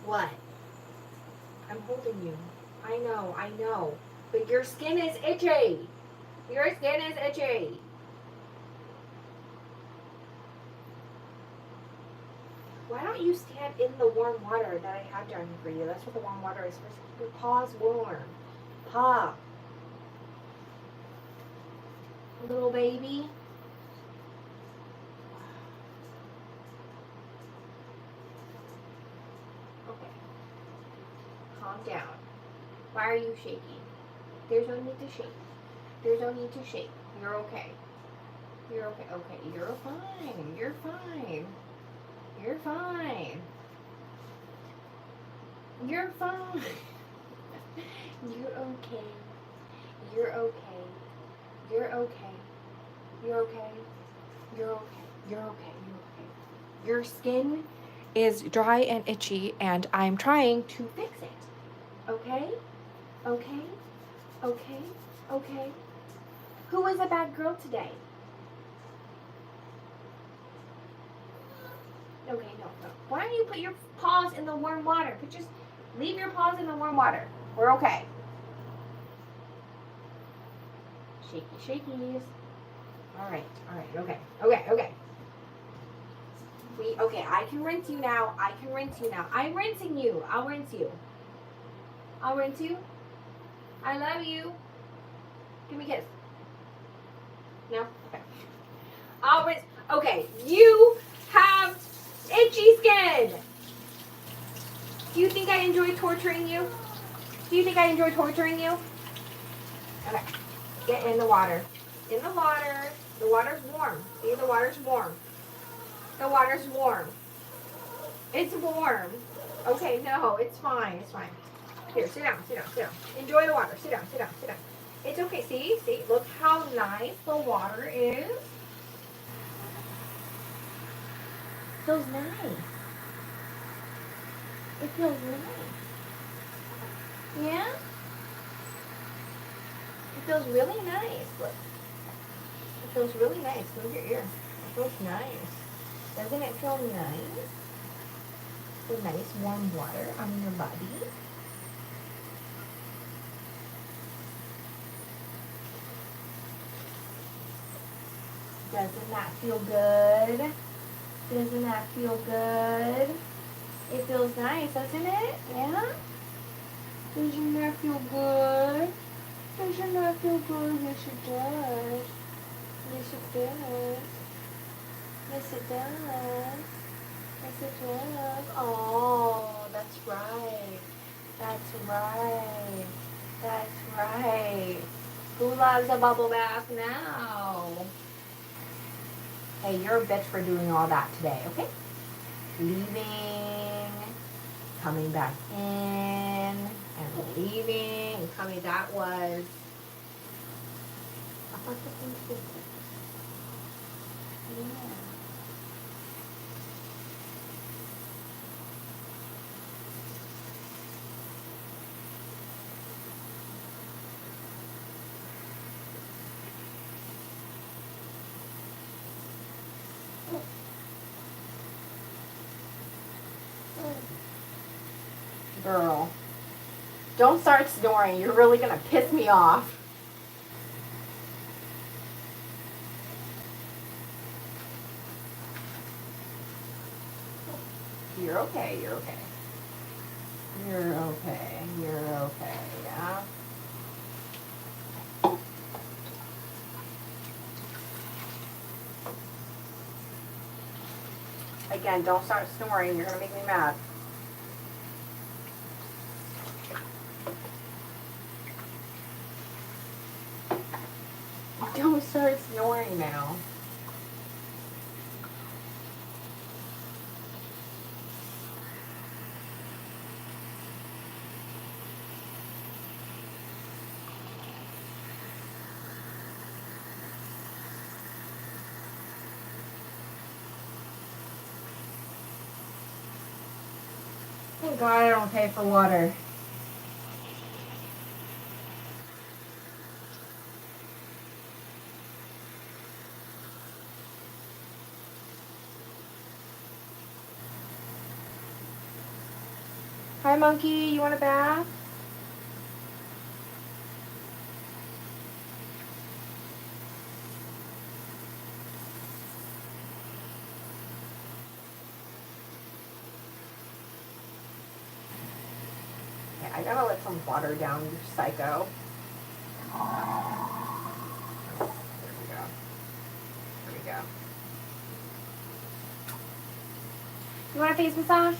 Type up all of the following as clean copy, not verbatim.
What? I'm holding you. I know. But your skin is itchy. Your skin is itchy. Why don't you stand in the warm water that I had down here for you? That's what the warm water is for. Keep your paws warm. Paw. Little baby. Okay. Calm down. Why are you shaking? There's no need to shake. There's no need to shake. You're okay. You're okay. Okay. You're fine. You're fine. You're fine. You're fine. You're okay. You're okay. You're okay. You're okay. You're okay. You're okay. You're okay. Your skin is dry and itchy, and I'm trying to fix it. Okay? Okay? Okay? Okay? Who was a bad girl today? Okay, no. Why don't you put your paws in the warm water? Just leave your paws in the warm water. We're okay. Shaky shakies. All right, okay. Okay, I can rinse you now. I'm rinsing you. I'll rinse you. I love you. Give me a kiss. No? Okay. I'll rinse. Okay, you have itchy skin. Do you think I enjoy torturing you? Okay. Get in the water. In the water. The water's warm. See, the water's warm. It's warm. Okay, no, it's fine. Here, sit down. Enjoy the water. Sit down. It's okay. See? Look how nice the water is. Feels nice. It feels nice. Yeah? It feels really nice. Look. It feels really nice. Move your ear. It feels nice. Doesn't it feel nice? The nice warm water on your body. Doesn't that feel good? It feels nice, doesn't it? Yeah? Doesn't that feel good? Yes, it does. Yes, it does. Oh, that's right. Who loves a bubble bath now? Hey, you're a bitch for doing all that today, okay? Leaving, coming back in, and leaving, and coming. That was yeah. Girl, don't start snoring. You're really gonna piss me off. You're okay, yeah? Again, don't start snoring. You're gonna make me mad. Don't start snoring now. Thank God I don't pay for water. Hi, monkey. You want a bath? Okay, I gotta let some water down, you psycho. There we go. There we go. You want a face massage?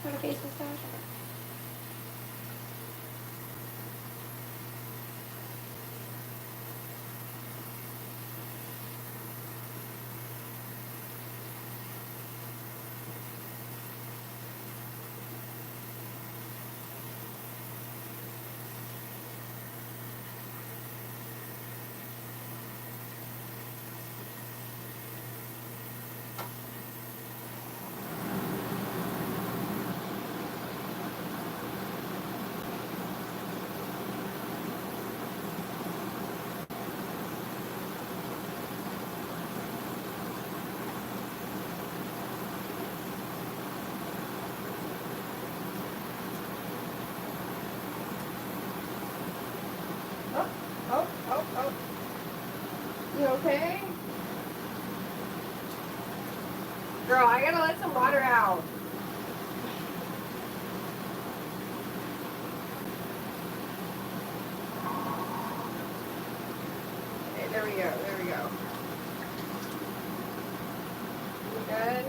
You want a face massage? Oh. You okay? Girl, I gotta let some water out. Okay, there we go. There we go. You good?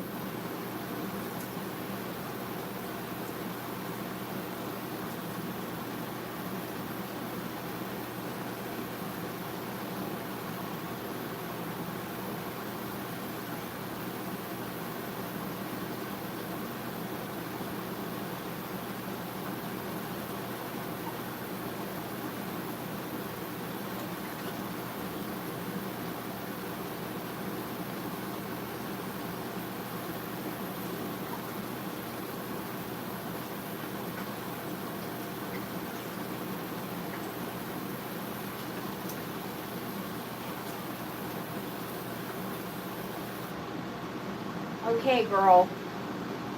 Okay, girl.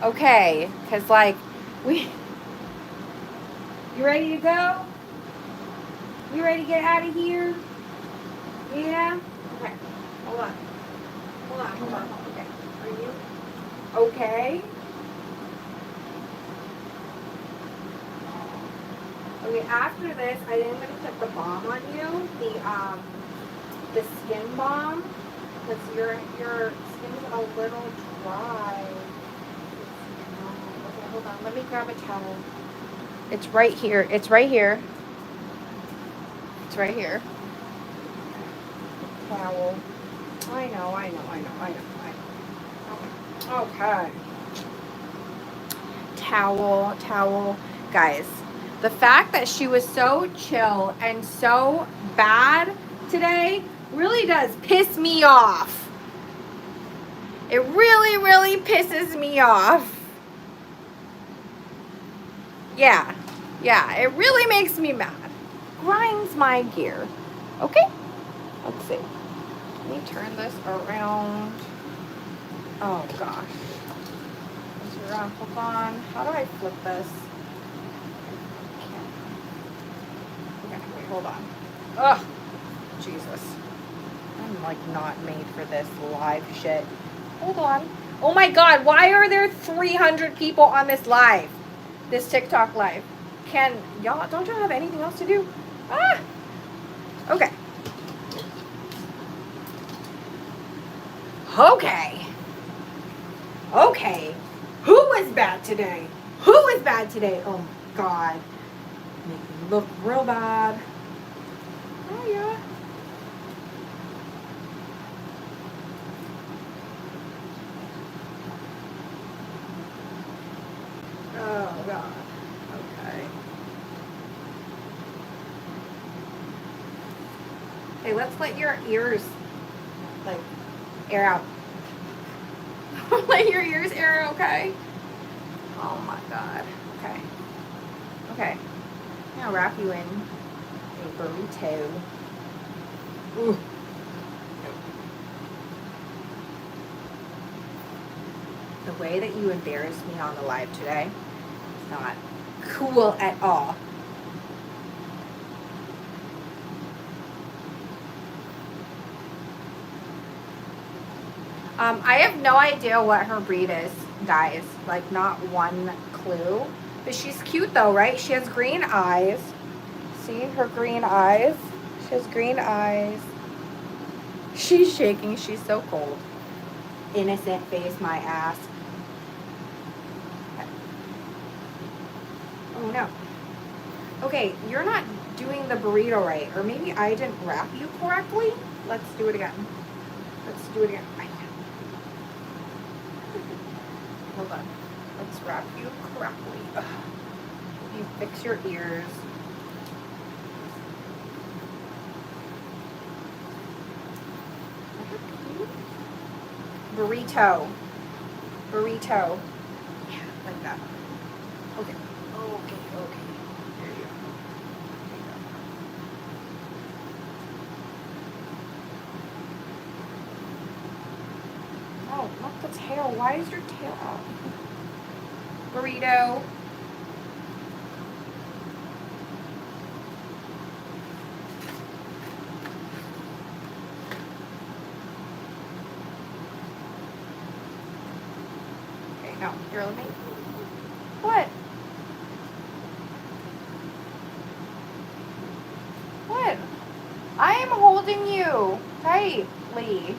Okay, because, like, you ready to go? You ready to get out of here? Yeah? Okay. Hold on. Okay. Are you okay? Okay, after this, I think I'm going to put the balm on you. The skin balm. Because your skin's a little dry. Okay, hold on. Let me grab a towel. It's right here. It's right here. It's right here. Towel. I know. Okay. Towel. Guys, the fact that she was so chill and so bad today really does piss me off. It really, really pisses me off. Yeah, it really makes me mad. Grinds my gear. Okay? Let's see. Let me turn this around. Oh, gosh. Is your hook on? How do I flip this? Okay, wait, hold on. Ugh, Jesus. I'm, like, not made for this live shit. Hold on. Oh, my God. Why are there 300 people on this live? This TikTok live. Don't y'all have anything else to do? Ah! Okay. Who was bad today? Oh, my God. Make me look real bad. Oh, yeah. Oh, God. Okay. Hey, let's let your ears, like, air out. Let your ears air, okay? Oh, my God. Okay. Now wrap you in a burrito. Ooh. The way that you embarrassed me on the live today. Not cool at all. I have no idea what her breed is, guys. Like, not one clue. But she's cute though, right? She has green eyes. See her green eyes? She has green eyes. She's shaking. She's so cold. Innocent face, my ass. Oh no. Okay, you're not doing the burrito right. Or maybe I didn't wrap you correctly. Let's do it again. Let's do it again. Hold on. Let's wrap you correctly. Ugh. You fix your ears. Burrito. Burrito. Yeah, like that. Okay. Okay, okay. There you go. Oh, not the tail. Why is your tail out? Burrito. Okay, no, you're with me. What? What? I am holding you tightly.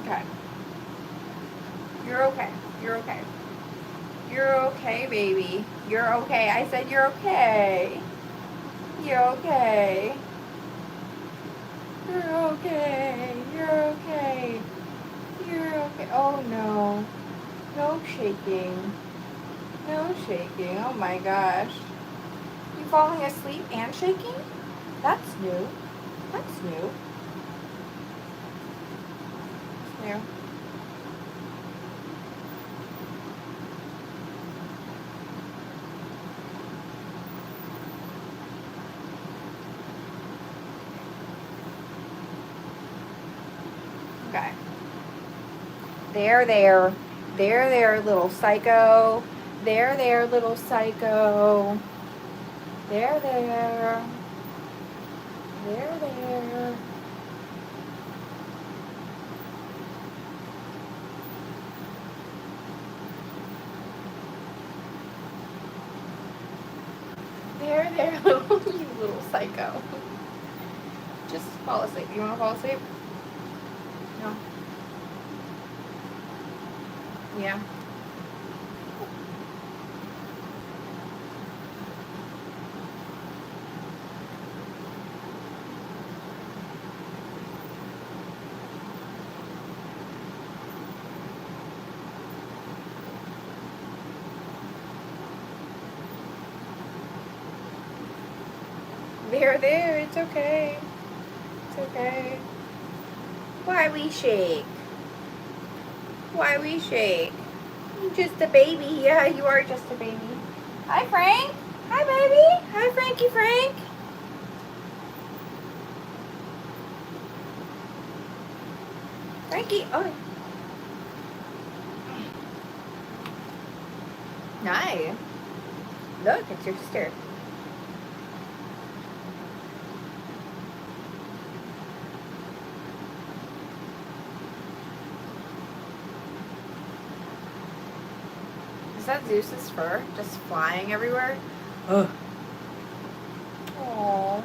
Okay. You're okay. You're okay. You're okay, baby. You're okay. I said you're okay. You're okay. You're okay. You're okay. You're okay. Oh no. No shaking. No shaking. Oh my gosh. You falling asleep and shaking? That's new. That's new. New. Okay. There, little psycho. There, little psycho. There. There. There, you little psycho. Just fall asleep. You want to fall asleep? No. Yeah. There, it's okay. It's okay. Why we shake? Why we shake? You're just a baby. Yeah, you are just a baby. Hi, Frank. Hi, baby. Hi, Frankie Frank. Frankie. Oh. Nice. Look, it's your sister. Is that Zeus's fur just flying everywhere? Ugh. Aww.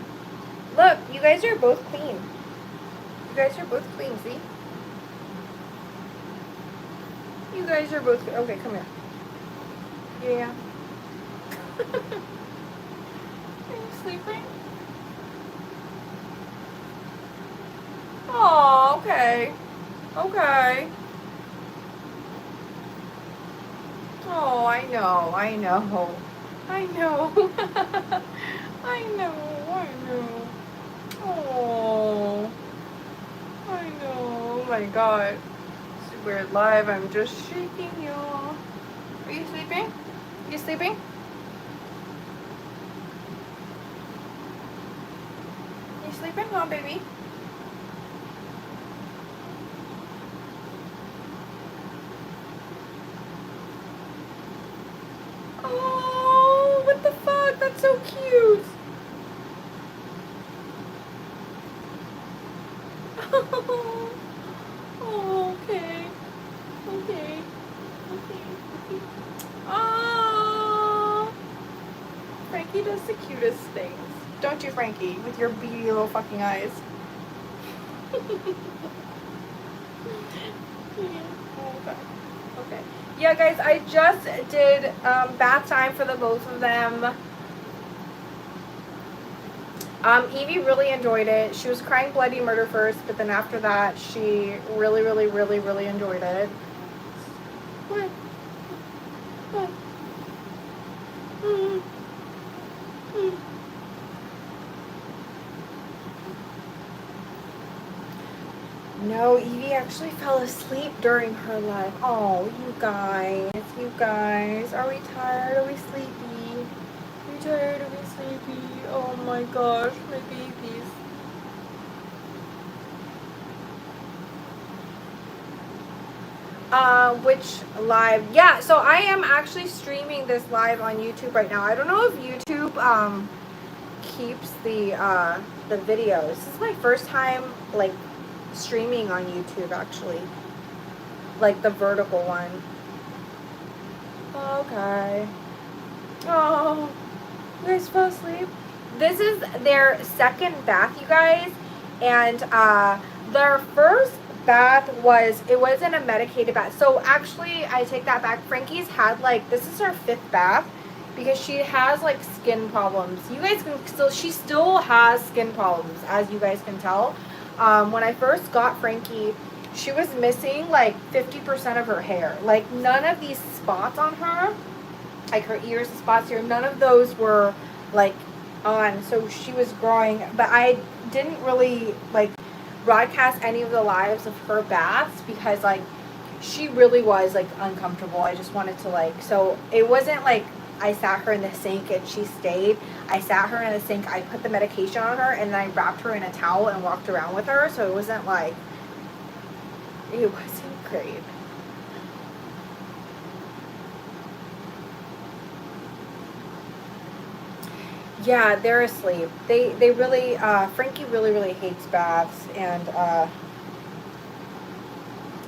Look, you guys are both clean. You guys are both clean, see? You guys are both clean. Okay, come here. Yeah. Are you sleeping? Oh, okay. Okay. Oh, I know. I know. I know. I know. Oh. I know. Oh my god. We're live. I'm just shaking y'all. Are you sleeping? You sleeping? sleeping, huh, baby? Oh, what the fuck? That's so cute. Oh, okay. Okay. Okay. Oh, Frankie does the cutest things. Don't you, Frankie? With your beady little fucking eyes. Okay. Okay. Yeah, guys, I just did bath time for the both of them. Evie really enjoyed it. She was crying bloody murder first, but then after that, she really, really, really, really enjoyed it. What? What? Mm. Mm. No, Evie actually fell asleep during her life. Oh, you guys. Are we tired? Are we sleepy? Are we tired? Are we sleepy? Oh my gosh, my babies. Which live? Yeah, so I am actually streaming this live on YouTube right now. I don't know if YouTube keeps the videos. This is my first time like streaming on YouTube actually. Like the vertical one. Okay. Oh, you guys fell asleep? This is their second bath, you guys, and their first bath wasn't a medicated bath. So actually, I take that back. Frankie's had like, this is her 5th bath because she has like skin problems. You guys can she still has skin problems, as you guys can tell. When I first got Frankie, she was missing like 50% of her hair. Like none of these spots on her, like her ears, the spots here, none of those were like on. So she was growing, but I didn't really like broadcast any of the lives of her baths because like she really was like uncomfortable. I just wanted to like, so it wasn't like I sat her in the sink and she stayed. I sat her in the sink, I put the medication on her, and then I wrapped her in a towel and walked around with her. So it wasn't like, it wasn't great. Yeah, they're asleep. They really, Frankie really hates baths, and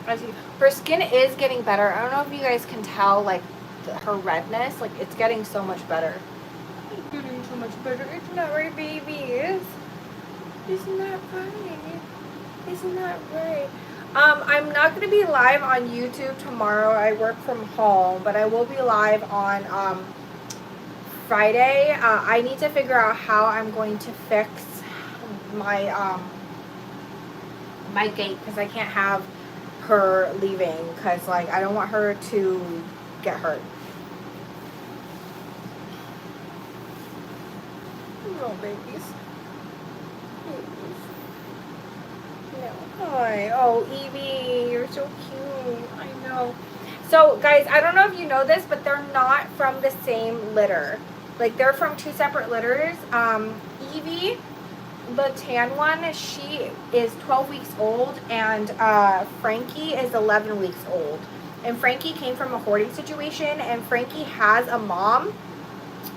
her skin is getting better. I don't know if you guys can tell, like, her redness, like, it's getting so much better. It's getting so much better. Isn't that right, babies? Isn't that right? Isn't that right? I'm not going to be live on YouTube tomorrow. I work from home, but I will be live on, Friday. I need to figure out how I'm going to fix my my gate because I can't have her leaving because like I don't want her to get hurt. No, babies. No. Hi. Oh, Evie, you're so cute. I know. So guys, I don't know if you know this, but they're not from the same litter. Like they're from 2 separate litters. Evie, the tan one, she is 12 weeks old, and Frankie is 11 weeks old. And Frankie came from a hoarding situation, and Frankie has a mom.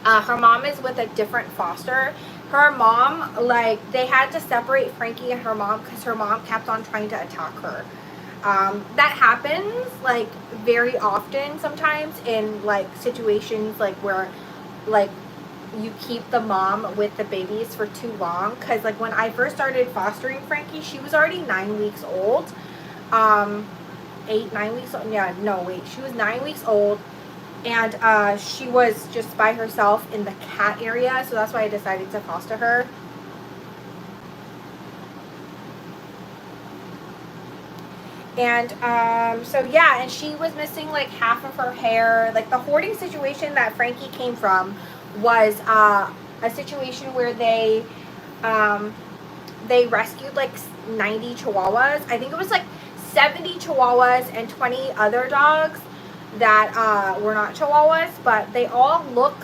Her mom is with a different foster. Her mom, like, they had to separate Frankie and her mom because her mom kept on trying to attack her. That happens, like, very often sometimes in, like, situations, like, where, like, you keep the mom with the babies for too long. Because, like, when I first started fostering Frankie, she was already 9 weeks old. 9 weeks old. Yeah, no, wait. She was 9 weeks old. And she was just by herself in the cat area. So that's why I decided to foster her. And so yeah, and she was missing like half of her hair. Like the hoarding situation that Frankie came from was a situation where they rescued like 90 chihuahuas. I think it was like 70 chihuahuas and 20 other dogs that were not chihuahuas, but they all look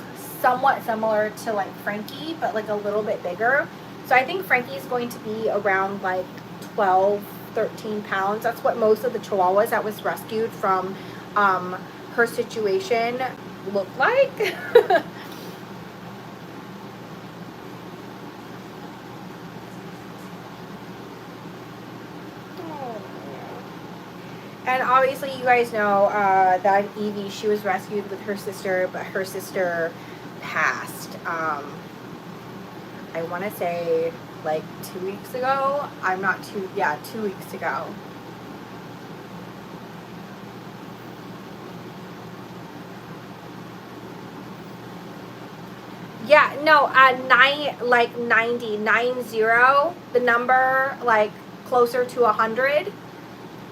somewhat similar to like Frankie, but like a little bit bigger. So I think Frankie's going to be around like 12, 13 pounds. That's what most of the Chihuahuas that was rescued from her situation look like. And obviously, you guys know that Evie, she was rescued with her sister, but her sister passed. I want to say like 2 weeks ago. I'm not too, yeah, 2 weeks ago. Yeah, no, 90, the number like closer to 100.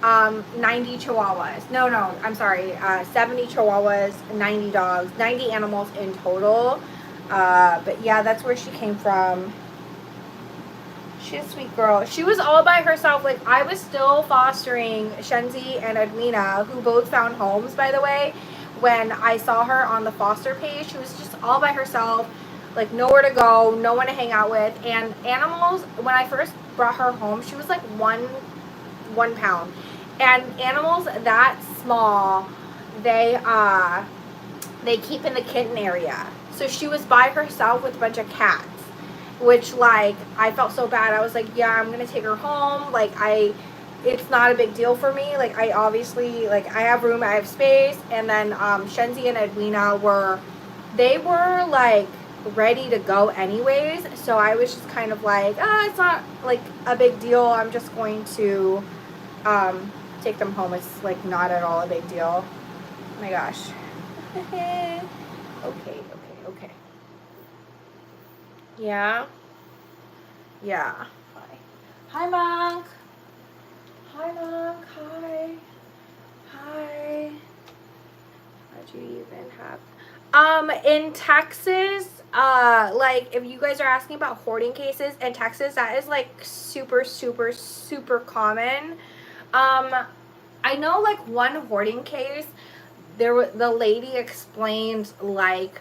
90 Chihuahuas. No, I'm sorry. 70 Chihuahuas, 90 dogs, 90 animals in total. But yeah, that's where she came from. She's a sweet girl. She was all by herself. Like, I was still fostering Shenzi and Edwina, who both found homes, by the way. When I saw her on the foster page, she was just all by herself. Like, nowhere to go, no one to hang out with. And animals, when I first brought her home, she was like one pound. And animals that small, they keep in the kitten area. So she was by herself with a bunch of cats, which, like, I felt so bad. I was like, yeah, I'm gonna take her home. Like, it's not a big deal for me. Like, I obviously, like, I have room, I have space. And then Shenzi and Edwina were like ready to go anyways. So I was just kind of like, it's not like a big deal. I'm just going to take them home. It's like not at all a big deal. Oh my gosh. Okay. Yeah. Hi, Monk. Hi. How'd you even have? In Texas, like, if you guys are asking about hoarding cases in Texas, that is like super, super, super common. I know, like, one hoarding case, the lady explained, like,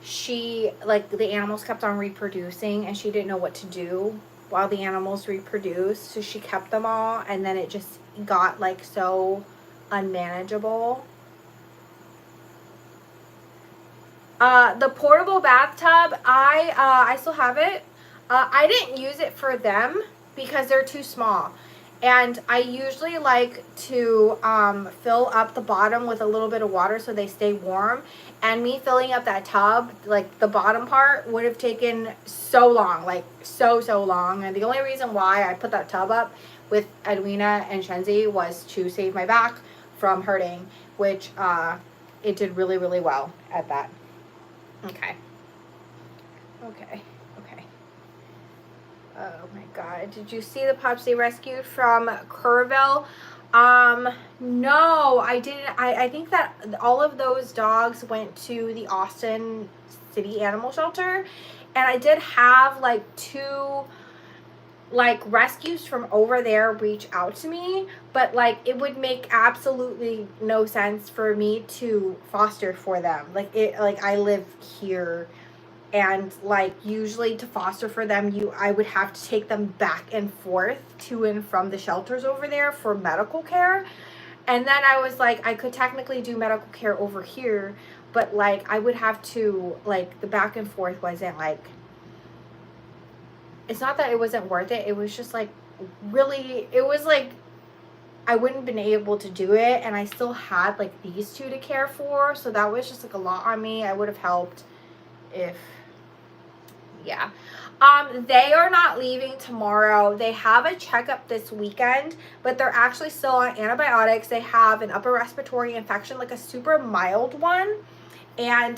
the animals kept on reproducing and she didn't know what to do while the animals reproduced, so she kept them all, and then it just got like so unmanageable. The portable bathtub, I still have it. I didn't use it for them because they're too small. And I usually like to fill up the bottom with a little bit of water so they stay warm. And me filling up that tub, like the bottom part, would have taken so long, like so long. And the only reason why I put that tub up with Edwina and Shenzi was to save my back from hurting, which it did really, really well at that. Okay. Oh my God. Did you see the pups they rescued from Kerrville? No, I didn't. I think that all of those dogs went to the Austin City Animal Shelter. And I did have like 2 like rescues from over there reach out to me, but like it would make absolutely no sense for me to foster for them. Like I live here, and like usually to foster for them, I would have to take them back and forth to and from the shelters over there for medical care. And then I was like, I could technically do medical care over here, but like I would have to, like, the back and forth wasn't like, it's not that it wasn't worth it. It was just like, really, it was like I wouldn't have been able to do it, and I still had like these 2 to care for, so that was just like a lot on me. I would have helped if, yeah. They are not leaving tomorrow. They have a checkup this weekend, but they're actually still on antibiotics. They have an upper respiratory infection, like a super mild one, and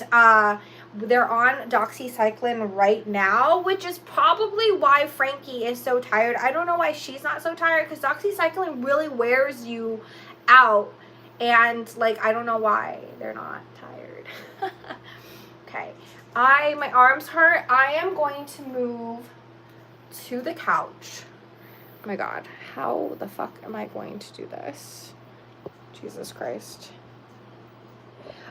they're on doxycycline right now, which is probably why Frankie is so tired. I don't know why she's not so tired, because doxycycline really wears you out, and like I don't know why they're not tired. Okay. My arms hurt. I am going to move to the couch. Oh my God, how the fuck am I going to do this? Jesus Christ.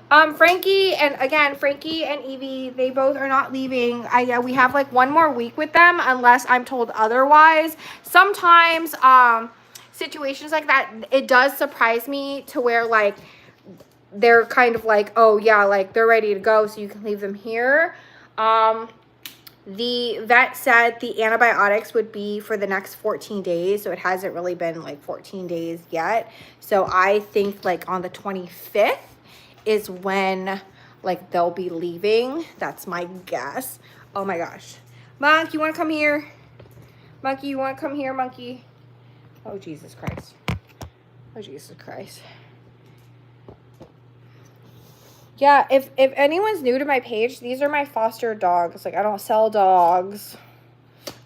Frankie and Evie, they both are not leaving. We have like one more week with them unless I'm told otherwise. Sometimes situations like that, it does surprise me to where like they're kind of like, oh yeah, like they're ready to go, so you can leave them here. The vet said the antibiotics would be for the next 14 days, so it hasn't really been like 14 days yet. So I think like on the 25th is when like they'll be leaving. That's my guess. Oh my gosh. Monk, you want to come here? Monkey, you want to come here, monkey? Oh, Jesus Christ. Oh, Jesus Christ. Yeah, if anyone's new to my page, these are my foster dogs. Like, I don't sell dogs.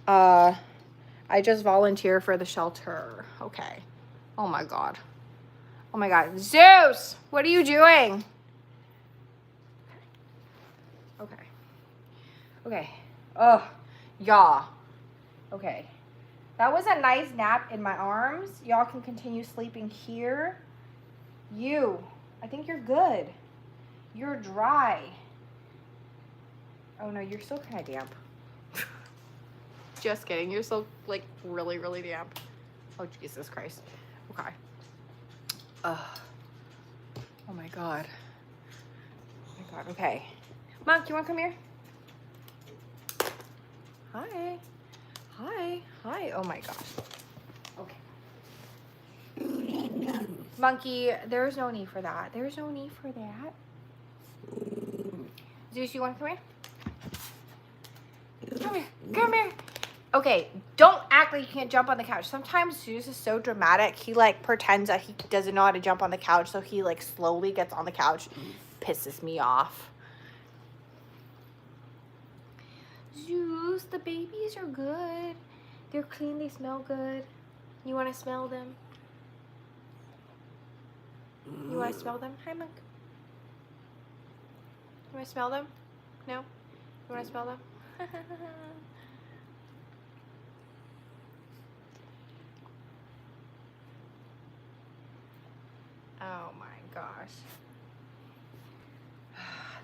I just volunteer for the shelter. Okay. Oh my God. Oh my God. Zeus, what are you doing? Okay. Okay. Oh, yeah. Okay. That was a nice nap in my arms. Y'all can continue sleeping here. I think you're good. You're dry. Oh no, you're still kind of damp. Just kidding. You're still like really, really damp. Oh, Jesus Christ. Okay. Oh my God. Oh my God. Okay. Monk, you want to come here? Hi. Hi. Hi. Oh my gosh. Okay. Monkey, there's no need for that. There's no need for that. Zeus, you want to come here? Come here. Come here. Okay, don't act like you can't jump on the couch. Sometimes Zeus is so dramatic. He like pretends that he doesn't know how to jump on the couch, so he like slowly gets on the couch. Pisses me off. Zeus, the babies are good. They're clean. They smell good. You want to smell them? You want to smell them? Hi, Monk. You want to smell them? No? You want to smell them? Oh my gosh.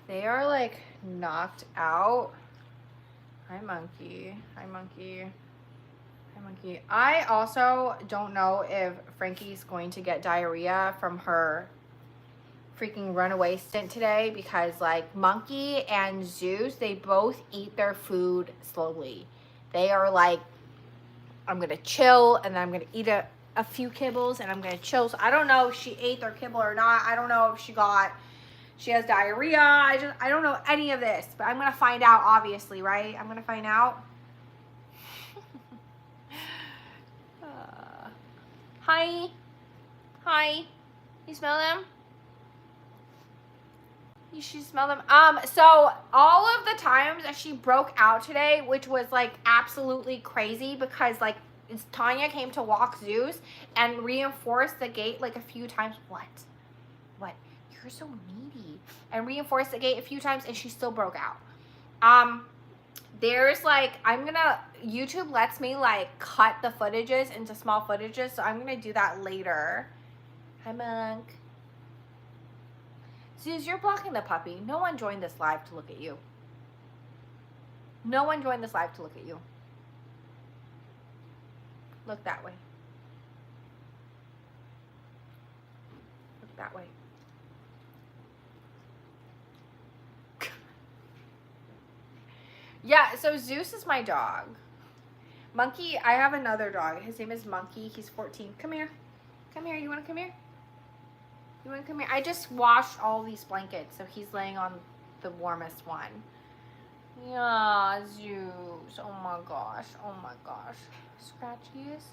They are like knocked out. Hi, monkey. Hi, monkey. Hi, monkey. I also don't know if Frankie's going to get diarrhea from her freaking runaway stint today, because like Monkey and Zeus, they both eat their food slowly. They are like, I'm gonna chill and then I'm gonna eat a few kibbles and I'm gonna chill. So I don't know if she ate their kibble or not. I don't know if she has diarrhea. I don't know any of this, but I'm gonna find out, obviously, right? I'm gonna find out. Hi. Hi. You smell them? You should smell them. So all of the times that she broke out today, which was like absolutely crazy, because like Tanya came to walk Zeus and reinforced the gate like a few times. What? You're so needy. And reinforced the gate a few times and she still broke out. There's like, YouTube lets me like cut the footages into small footages, so I'm gonna do that later. Hi, Monk. Zeus, you're blocking the puppy. No one joined this live to look at you. No one joined this live to look at you. Look that way. Look that way. Yeah, so Zeus is my dog. Monkey, I have another dog. His name is Monkey. He's 14. Come here. Come here. You want to come here? You want to come here? I just washed all these blankets, so he's laying on the warmest one. Yeah, Zeus. Oh my gosh. Oh my gosh. Scratchies.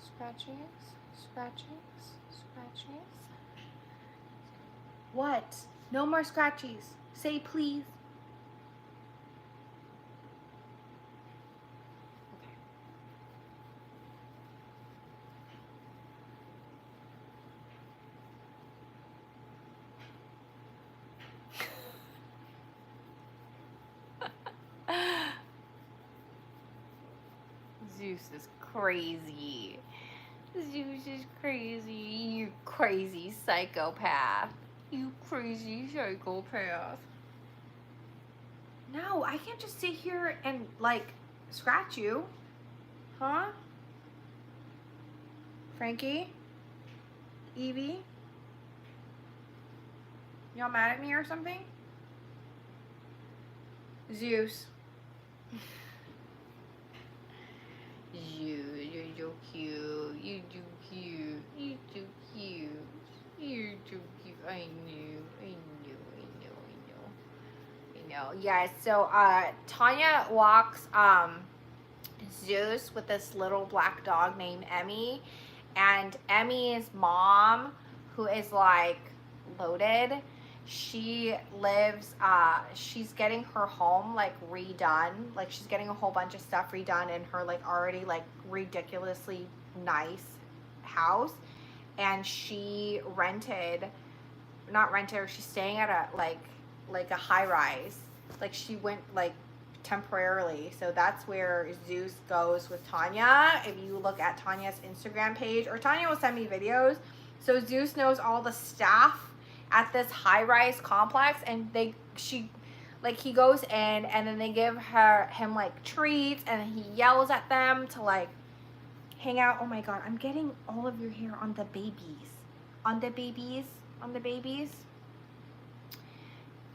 Scratchies. Scratchies. Scratchies. What? No more scratchies. Say please. Zeus is crazy. Zeus is crazy. You crazy psychopath. You crazy psychopath. No, I can't just sit here and, like, scratch you. Huh? Frankie? Evie? Y'all mad at me or something? Zeus. You're so cute. You're so cute. You're so cute. You're so cute. I know. Yeah, so Tanya walks Zeus with this little black dog named Emmy, and Emmy's mom, who is like loaded, she lives she's getting her home like redone, like she's getting a whole bunch of stuff redone in her like already like ridiculously nice house, and she she's staying at a like a high rise, like she went like temporarily. So that's where Zeus goes with Tanya. If you look at Tanya's Instagram page, or Tanya will send me videos. So Zeus knows all the staff at this high-rise complex, and he goes in, and then they give him like treats, and he yells at them to like hang out. Oh my god, I'm getting all of your hair on the babies. On the babies.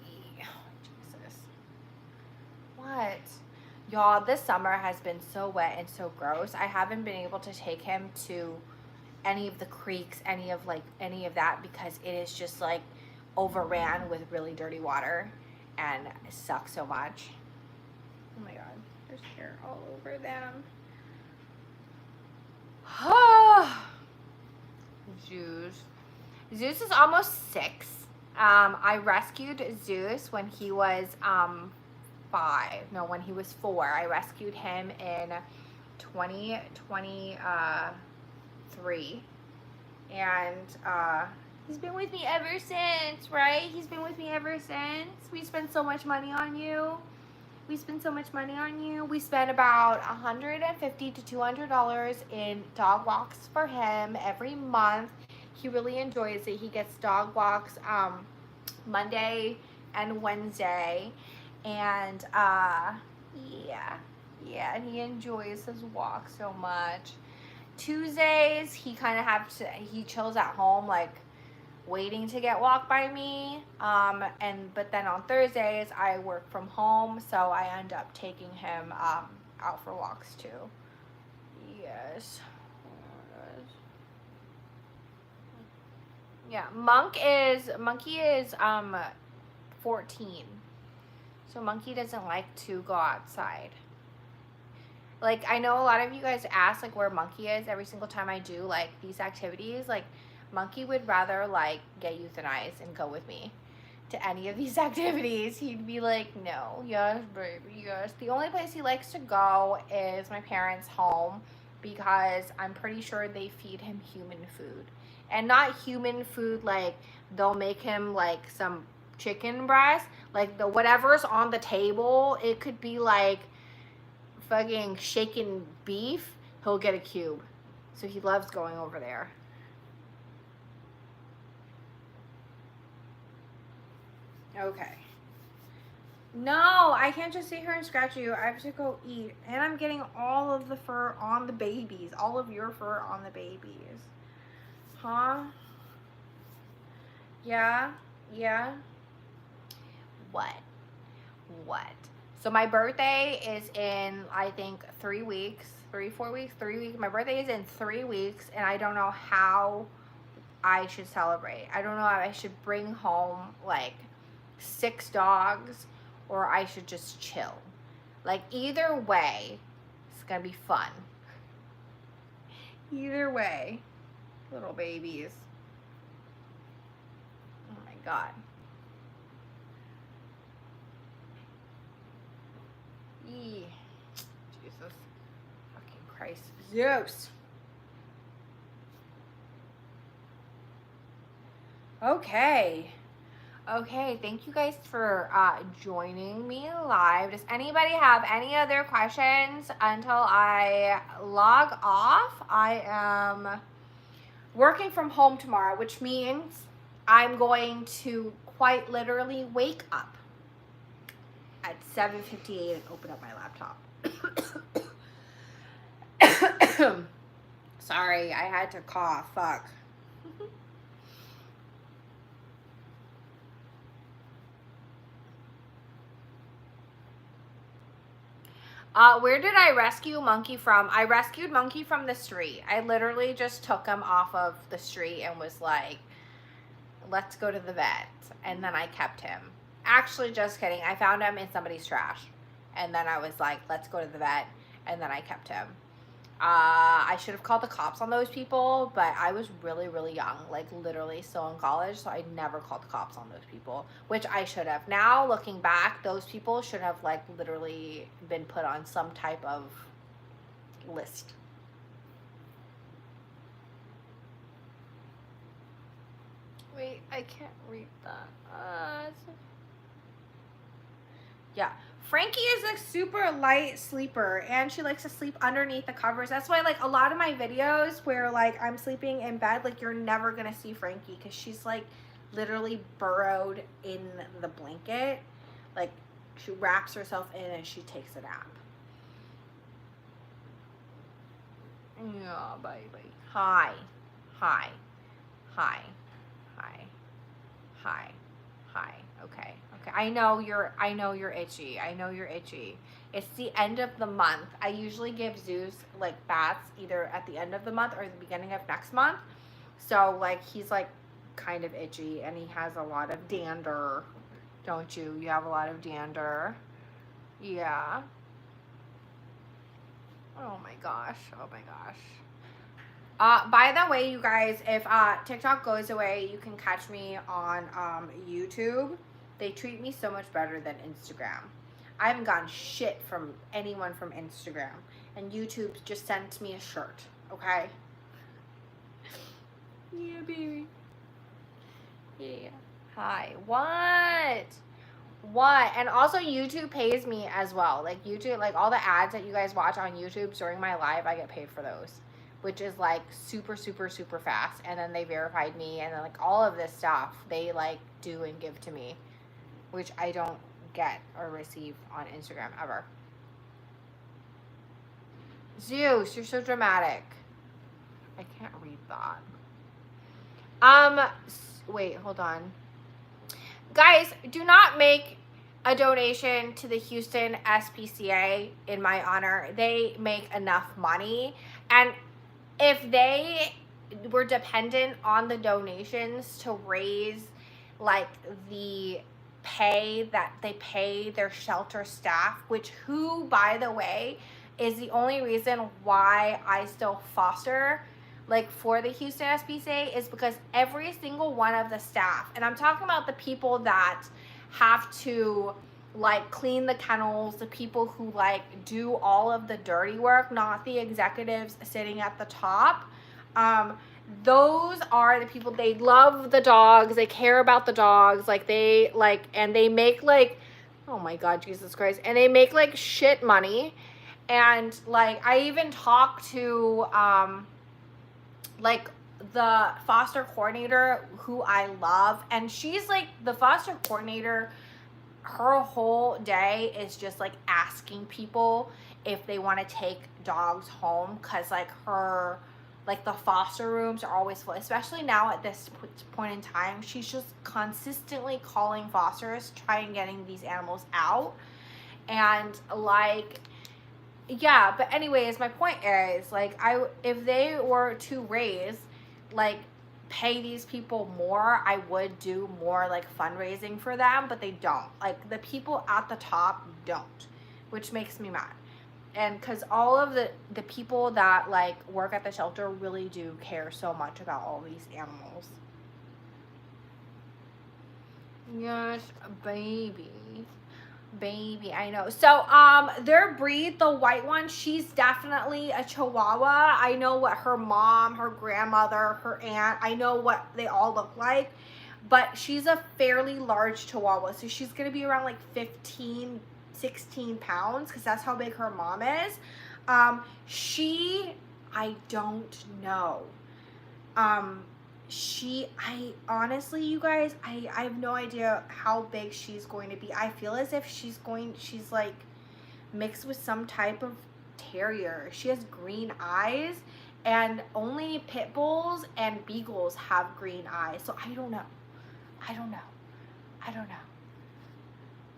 Jesus. What? Y'all, this summer has been so wet and so gross. I haven't been able to take him to any of the creeks, any of that, because it is just like overran with really dirty water, and it sucks so much. Oh my god, there's hair all over them. Zeus is almost 6. I rescued Zeus when he was 5. No, when he was 4. I rescued him in 2023, and he's been with me ever since, right? He's been with me ever since. We spent so much money on you. We spent about $150 to $200 in dog walks for him every month. He really enjoys it. He gets dog walks Monday and Wednesday, and yeah, and he enjoys his walk so much. Tuesdays he he chills at home, like waiting to get walked by me, but then on Thursdays I work from home, so I end up taking him out for walks too. Yes. Yeah, Monkey is 14. So Monkey doesn't like to go outside. Like, I know a lot of you guys ask like where Monkey is every single time I do like these activities. Like, Monkey would rather like get euthanized and go with me to any of these activities. He'd be like, no, yes, baby, yes. The only place he likes to go is my parents' home, because I'm pretty sure they feed him human food. And not human food like they'll make him like some chicken breast. Like the whatever's on the table, it could be like fucking shaken beef. He'll get a cube. So he loves going over there. Okay. No, I can't just sit here and scratch you. I have to go eat. And I'm getting all of the fur on the babies. All of your fur on the babies. Huh? Yeah? What? So my birthday is in, I think, 3 weeks. 4 weeks? 3 weeks. My birthday is in 3 weeks, and I don't know how I should celebrate. I don't know if I should bring home, like, 6 dogs, or I should just chill. Like, either way, it's gonna be fun. Either way. Little babies. Oh my god. Eee. Jesus fucking Christ. Zeus. Okay, thank you guys for joining me live. Does anybody have any other questions until I log off? I am working from home tomorrow, which means I'm going to quite literally wake up at 7:58 and open up my laptop. Sorry, I had to cough. Fuck. Where did I rescue Monkey from? I rescued Monkey from the street. I literally just took him off of the street and was like, let's go to the vet. And then I kept him. Actually, just kidding. I found him in somebody's trash. And then I was like, let's go to the vet. And then I kept him. I should have called the cops on those people, but I was really, really young, like literally still in college, so I never called the cops on those people, which I should have. Now, looking back, those people should have like literally been put on some type of list. Wait, I can't read that. Yeah. Frankie is a super light sleeper, and she likes to sleep underneath the covers. That's why, like, a lot of my videos where, like, I'm sleeping in bed, like, you're never going to see Frankie because she's, like, literally burrowed in the blanket. Like, she wraps herself in and she takes a nap. Yeah, baby. Hi. Hi. Hi. Hi. Hi. Hi. Okay. Okay. I know you're itchy. I know you're itchy. It's the end of the month. I usually give Zeus like baths either at the end of the month or the beginning of next month. So like he's like kind of itchy and he has a lot of dander. Don't you? You have a lot of dander. Yeah. Oh my gosh. Oh my gosh. By the way, you guys, if TikTok goes away, you can catch me on YouTube. They treat me so much better than Instagram. I haven't gotten shit from anyone from Instagram. And YouTube just sent me a shirt, okay? Yeah, baby. Yeah. Hi. What? What? And also YouTube pays me as well. Like YouTube, like all the ads that you guys watch on YouTube during my live, I get paid for those. Which is like super, super, super fast. And then they verified me and then like all of this stuff they like do and give to me. Which I don't get or receive on Instagram ever. Zeus, you're so dramatic. I can't read that. Wait, hold on. Guys, do not make a donation to the Houston SPCA in my honor. They make enough money. And if they were dependent on the donations to raise like the pay that they pay their shelter staff, which who, by the way, is the only reason why I still foster like for the Houston SPCA is because every single one of the staff, and I'm talking about the people that have to like clean the kennels, the people who like do all of the dirty work, not the executives sitting at the top. Those are the people, they love the dogs, they care about the dogs, like they like, and they make like, oh my God, Jesus Christ, and they make like shit money. And like I even talked to like the foster coordinator who I love, and she's like the foster coordinator, her whole day is just like asking people if they want to take dogs home, because like her like the foster rooms are always full, especially now at this point in time. She's just consistently calling fosters, trying getting these animals out. And like, yeah, but anyways, my point is like if they were to raise like pay these people more, I would do more like fundraising for them, but they don't. Like the people at the top don't, which makes me mad. And because all of the people that like work at the shelter really do care so much about all these animals. Yes, baby. Baby, I know. So, their breed, the white one, she's definitely a Chihuahua. I know what her mom, her grandmother, her aunt, I know what they all look like. But she's a fairly large Chihuahua. So she's going to be around like 15, 16 pounds because that's how big her mom is. I don't know. I honestly, you guys, I have no idea how big she's going to be. I feel as if she's like mixed with some type of terrier. She has green eyes, and only pit bulls and beagles have green eyes. So I don't know. I don't know. I don't know.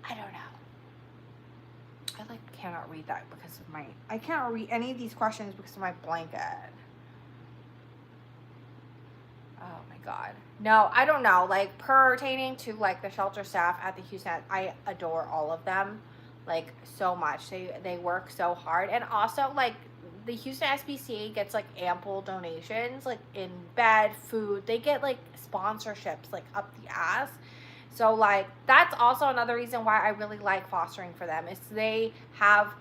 I don't know. I like cannot read that because of my, I cannot read any of these questions because of my blanket. Oh my God. No, I don't know. Like, pertaining to like the shelter staff at the Houston, I adore all of them like so much. They work so hard. And also like the Houston SPCA gets like ample donations, like in bed, food. They get like sponsorships like up the ass. So like that's also another reason why I really like fostering for them, is they have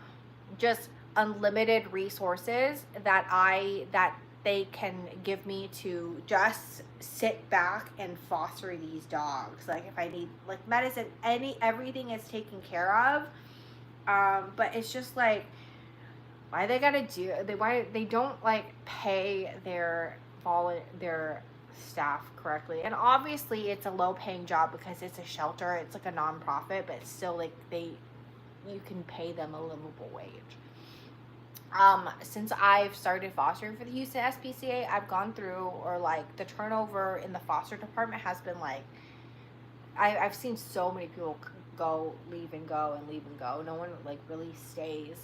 just unlimited resources that they can give me to just sit back and foster these dogs. Like if I need like medicine, everything is taken care of. But it's just like, why they gotta do, why they don't like pay their staff correctly. And obviously it's a low paying job because it's a shelter, it's like a nonprofit, but still like you can pay them a livable wage. Since I've started fostering for the Houston SPCA, I've gone through, or like the turnover in the foster department has been like, I've seen so many people go, leave and go, and leave and go. No one like really stays.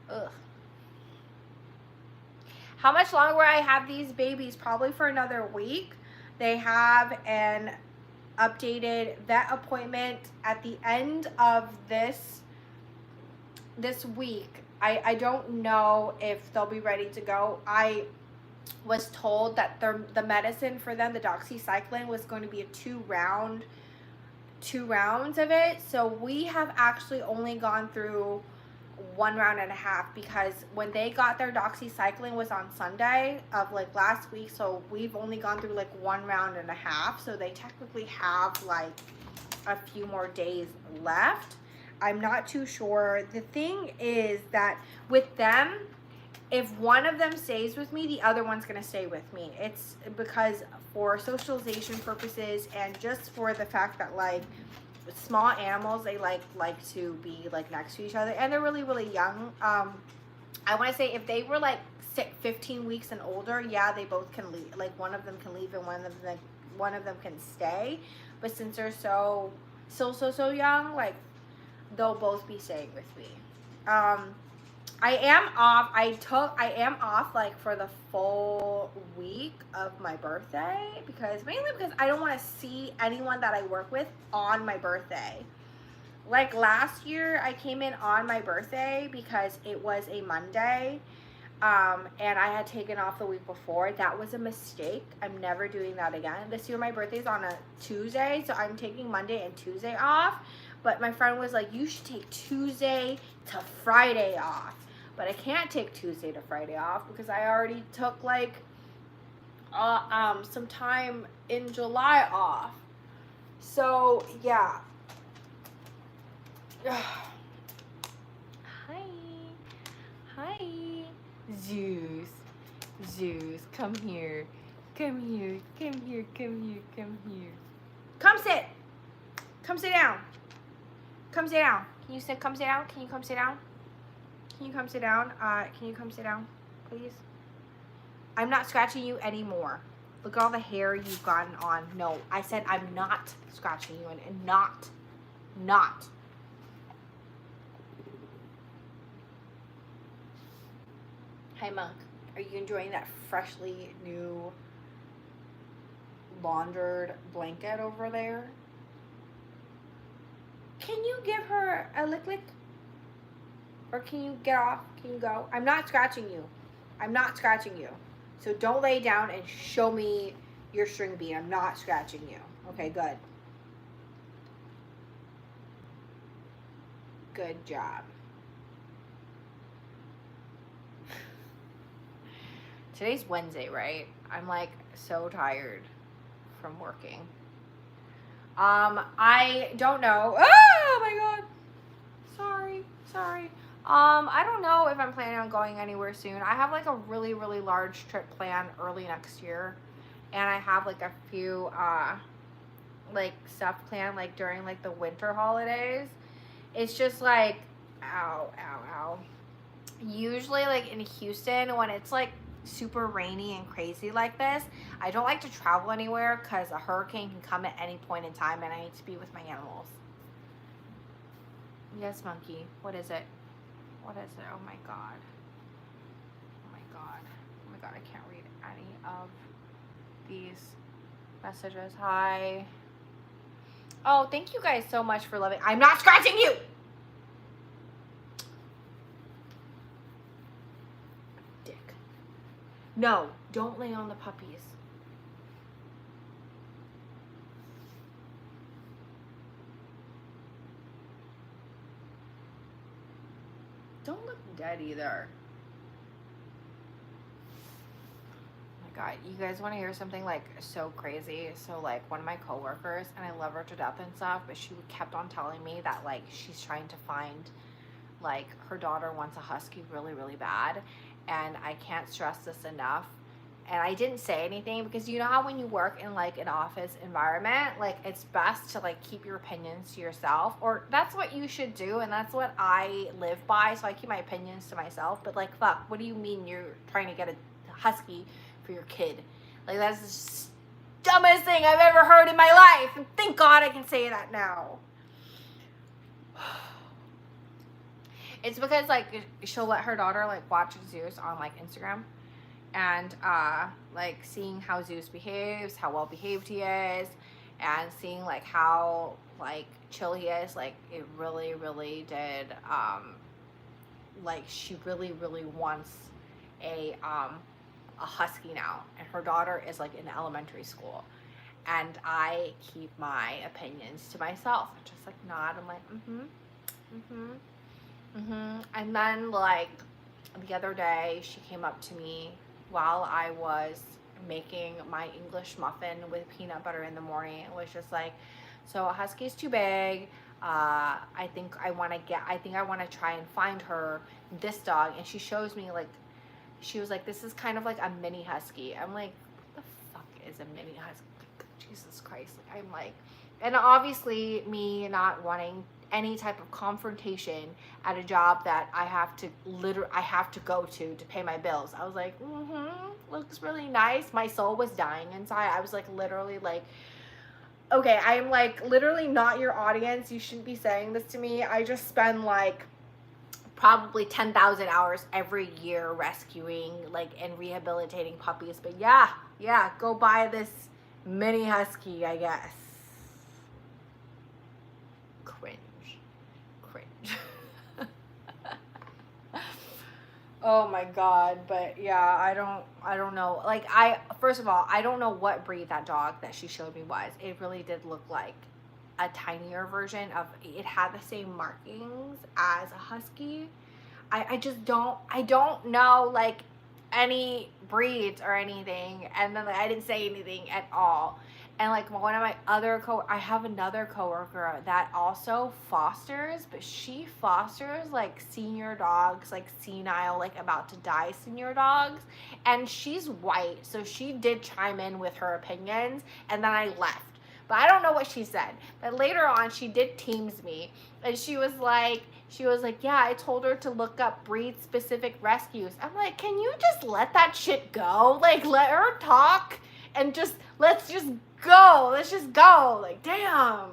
Ugh. How much longer will I have these babies? Probably for another week. They have an updated vet appointment at the end of this week. I don't know if they'll be ready to go. I was told that the medicine for them, the doxycycline, was going to be a 2 rounds of it. So we have actually only gone through 1.5 rounds, because when they got their doxycycline was on Sunday of like last week. So we've only gone through like 1.5 rounds. So they technically have like a few more days left. I'm not too sure. The thing is that with them, if one of them stays with me, the other one's going to stay with me. It's because for socialization purposes, and just for the fact that like small animals, they like to be like next to each other, and they're really, really young. I want to say if they were like 15 weeks and older, yeah, they both can leave. Like one of them can leave and one of them can stay. But since they're so young, like they'll both be staying with me. I am off like for the full week of my birthday, mainly because I don't want to see anyone that I work with on my birthday. Like last year, I came in on my birthday because it was a Monday, and I had taken off the week before. That was a mistake. I'm never doing that again. This year, my birthday's on a Tuesday, so I'm taking Monday and Tuesday off. But my friend was like, you should take Tuesday to Friday off. But I can't take Tuesday to Friday off because I already took like some time in July off. So yeah. Hi. Zeus, come here. Come sit. Come sit down. Come sit down. Can you come sit down? Can you come sit down? Can you come sit down? Can you come sit down, please? I'm not scratching you anymore. Look at all the hair you've gotten on. No, I said I'm not scratching you, and not. Hi, Monk. Are you enjoying that freshly new laundered blanket over there? Can you give her a lick? Or can you get off? Can you go? I'm not scratching you. So don't lay down and show me your string bean. I'm not scratching you. Okay, good. Good job. Today's Wednesday, right? I'm like so tired from working. I don't know. Oh my God. Sorry. I don't know if I'm planning on going anywhere soon. I have like a really, really large trip planned early next year. and I have like a few like stuff planned like during like the winter holidays. It's just like, ow, ow, ow. Usually like in Houston, when it's like super rainy and crazy like this, I don't like to travel anywhere because a hurricane can come at any point in time and I need to be with my animals. Yes, monkey. What is it? What is it? Oh my god. Oh my god. Oh my god, I can't read any of these messages. Hi. Oh, thank you guys so much for loving. I'm not scratching you! Dick. No, don't lay on the puppies. Don't look dead either. Oh my god, you guys want to hear something like so crazy? So like one of my coworkers, and I love her to death and stuff, but she kept on telling me that like she's trying to find, like her daughter wants a husky really, really bad, and I can't stress this enough. And I didn't say anything because you know how when you work in like an office environment, like it's best to like keep your opinions to yourself, or that's what you should do, and that's what I live by. So I keep my opinions to myself. But like, fuck, what do you mean you're trying to get a husky for your kid? Like that's the dumbest thing I've ever heard in my life. And thank God I can say that now. It's because like she'll let her daughter like watch Zeus on like Instagram, and like seeing how Zeus behaves, how well behaved he is, and seeing like how like chill he is, like it really, really did like she really, really wants a husky now, and her daughter is like in elementary school, and I keep my opinions to myself. I just like nod. I'm like and then like the other day she came up to me while I was making my English muffin with peanut butter in the morning. It was just like, so a husky's too big. I think I want to try and find her this dog. And she shows me like, she was like, this is kind of like a mini husky. I'm like, what the fuck is a mini husky? Jesus Christ. Like, I'm like, and obviously me not wanting any type of confrontation at a job that I have to go to pay my bills. I was like, looks really nice. My soul was dying inside. I was like literally like, okay, I'm like literally not your audience. You shouldn't be saying this to me. I just spend like probably 10,000 hours every year rescuing like and rehabilitating puppies. But yeah, go buy this mini husky, I guess. Cringe. Oh my god. But yeah, I don't know. Like first of all, I don't know what breed that dog that she showed me was. It really did look like a tinier version of it. Had the same markings as a husky. I just don't know like any breeds or anything, and then like, I didn't say anything at all. And like one of my I have another coworker that also fosters, but she fosters like senior dogs, like senile, like about to die senior dogs. And she's white, so she did chime in with her opinions, and then I left. But I don't know what she said. But later on, she did Teams me, and she was like, yeah, I told her to look up breed-specific rescues. I'm like, can you just let that shit go? Like, let her talk, and let's just go. Let's just go. Like, damn.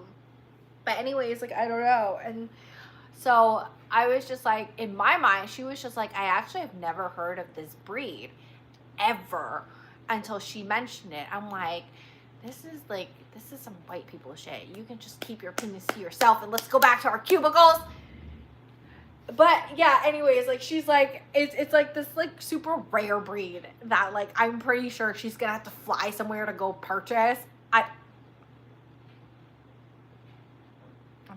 But anyways, like, I don't know. And so I was just like, in my mind, she was just like, I actually have never heard of this breed ever until she mentioned it. I'm like, this is some white people shit. You can just keep your opinions to yourself and let's go back to our cubicles. But yeah, anyways, like she's like, it's like this like super rare breed that like I'm pretty sure she's gonna have to fly somewhere to go purchase. I'm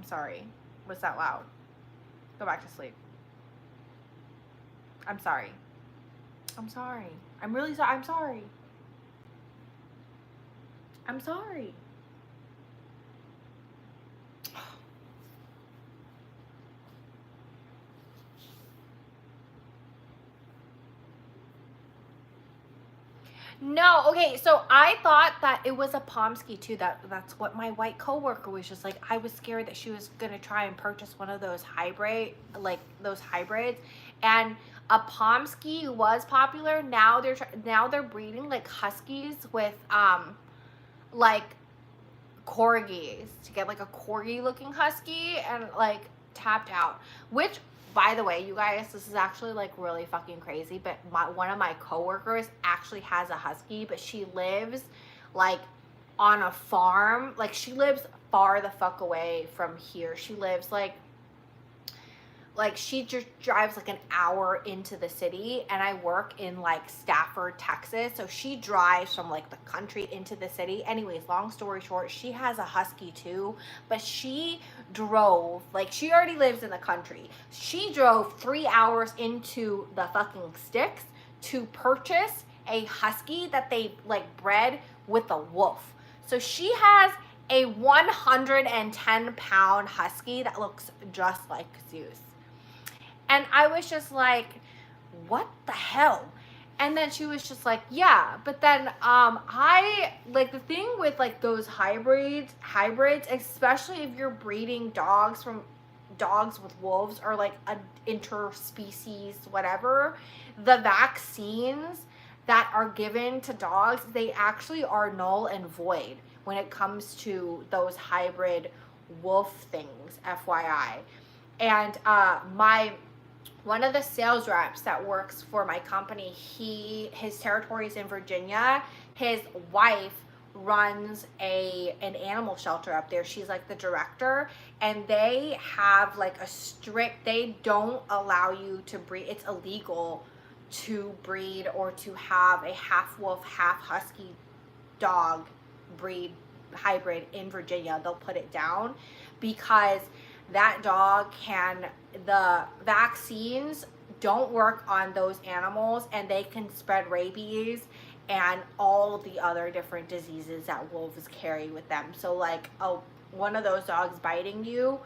sorry. Was that loud? Go back to sleep. I'm sorry. I'm really sorry. I'm sorry. No, okay, so I thought that it was a Pomsky too. That's what my white coworker was just like. I was scared that she was gonna try and purchase one of those those hybrids, and a Pomsky was popular. Now they're breeding like huskies with like corgis to get like a corgi looking husky and like tapped out, which by the way, you guys, this is actually like really fucking crazy, but one of my coworkers actually has a husky, but she lives like on a farm. Like she lives far the fuck away from here. She lives like she just drives like an hour into the city, and I work in like Stafford, Texas, so she drives from like the country into the city. Anyways, long story short, she has a husky too, but she drove, like she already lives in the country, she drove 3 hours into the fucking sticks to purchase a husky that they like bred with a wolf. So she has a 110-pound husky that looks just like Zeus. And I was just like, what the hell? And then she was just like, yeah. But then I like the thing with like those hybrids, especially if you're breeding dogs with wolves or like an interspecies, whatever, the vaccines that are given to dogs, they actually are null and void when it comes to those hybrid wolf things, FYI. And one of the sales reps that works for my company, his territory is in Virginia. His wife runs an animal shelter up there. She's like the director, and they have like they don't allow you to breed. It's illegal to breed or to have a half wolf, half husky dog breed hybrid in Virginia. They'll put it down because that dog the vaccines don't work on those animals, and they can spread rabies and all the other different diseases that wolves carry with them. So like one of those dogs biting you,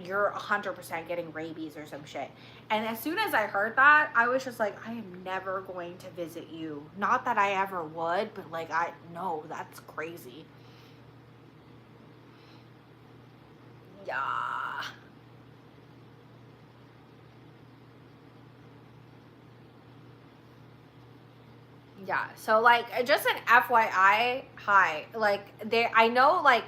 you're 100% getting rabies or some shit. And as soon as I heard that, I was just like, I am never going to visit you. Not that I ever would, but like no, that's crazy. Yeah. Yeah, so like just an FYI, hi. Like I know like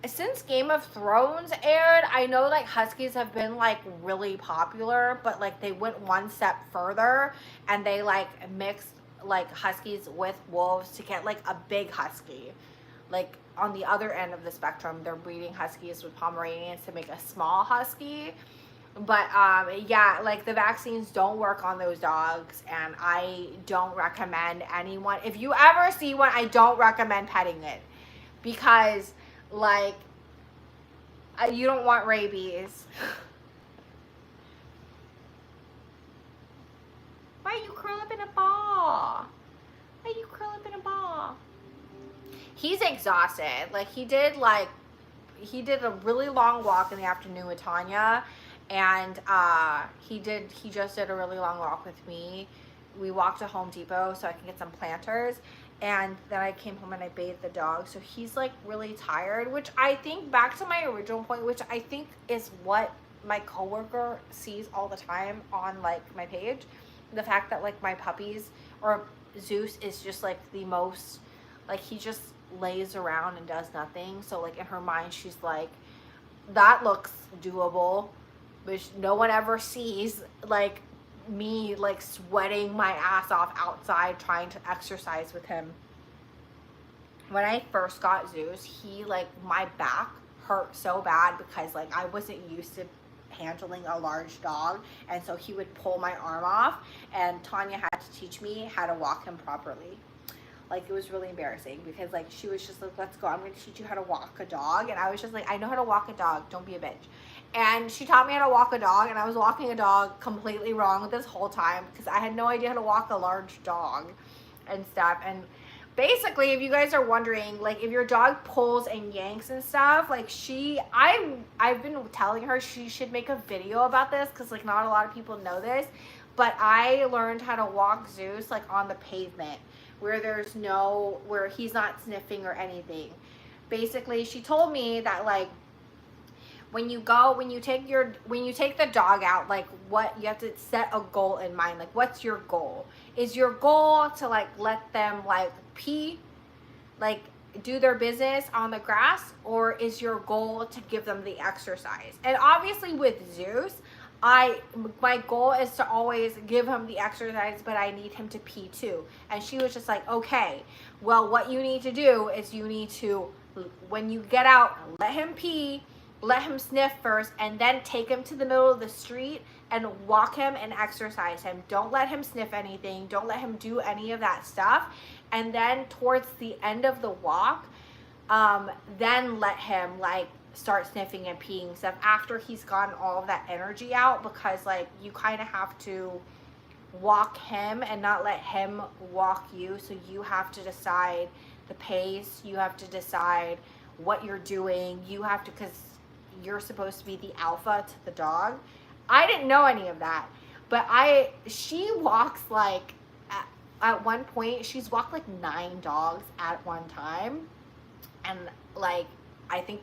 since Game of Thrones aired, I know like huskies have been like really popular, but like they went one step further and they like mixed like huskies with wolves to get like a big husky. Like on the other end of the spectrum, they're breeding huskies with Pomeranians to make a small husky. But yeah, like the vaccines don't work on those dogs, and I don't recommend anyone, if you ever see one, I don't recommend petting it, because like you don't want rabies. Why you curl up in a ball? Why you curl up in a ball? He's exhausted. Like he did a really long walk in the afternoon with Tanya, and he just did a really long walk with me. We walked to Home Depot so I can get some planters, and then I came home and I bathed the dog. So he's like really tired, which I think, back to my original point, which I think is what my coworker sees all the time on like my page, the fact that like my puppies, or Zeus, is just like the most, like he just lays around and does nothing. So like in her mind, she's like, that looks doable, which no one ever sees like me like sweating my ass off outside trying to exercise with him. When I first got Zeus, he like, my back hurt so bad because like I wasn't used to handling a large dog, and so he would pull my arm off, and Tanya had to teach me how to walk him properly. Like it was really embarrassing because like she was just like, let's go, I'm going to teach you how to walk a dog. And I was just like, I know how to walk a dog, don't be a bitch. And she taught me how to walk a dog, and I was walking a dog completely wrong this whole time because I had no idea how to walk a large dog and stuff. And basically, if you guys are wondering, like if your dog pulls and yanks and stuff, like I've been telling her she should make a video about this because like not a lot of people know this, but I learned how to walk Zeus like on the pavement. where he's not sniffing or anything. Basically, she told me that like when you take the dog out, like what you have to set a goal in mind. Like, what's your goal? Is your goal to like let them like pee, like do their business on the grass, or is your goal to give them the exercise? And obviously with Zeus, my goal is to always give him the exercise, but I need him to pee too. And she was just like, okay, well, what you need to do is you need to, when you get out, let him pee, let him sniff first, and then take him to the middle of the street and walk him and exercise him. Don't let him sniff anything. Don't let him do any of that stuff. And then towards the end of the walk, then let him like start sniffing and peeing stuff after he's gotten all of that energy out, because like you kind of have to walk him and not let him walk you. So you have to decide the pace, you have to decide what you're doing, you have to, because you're supposed to be the alpha to the dog. I didn't know any of that, but she walks like at one point she's walked like 9 dogs at one time, and like I think,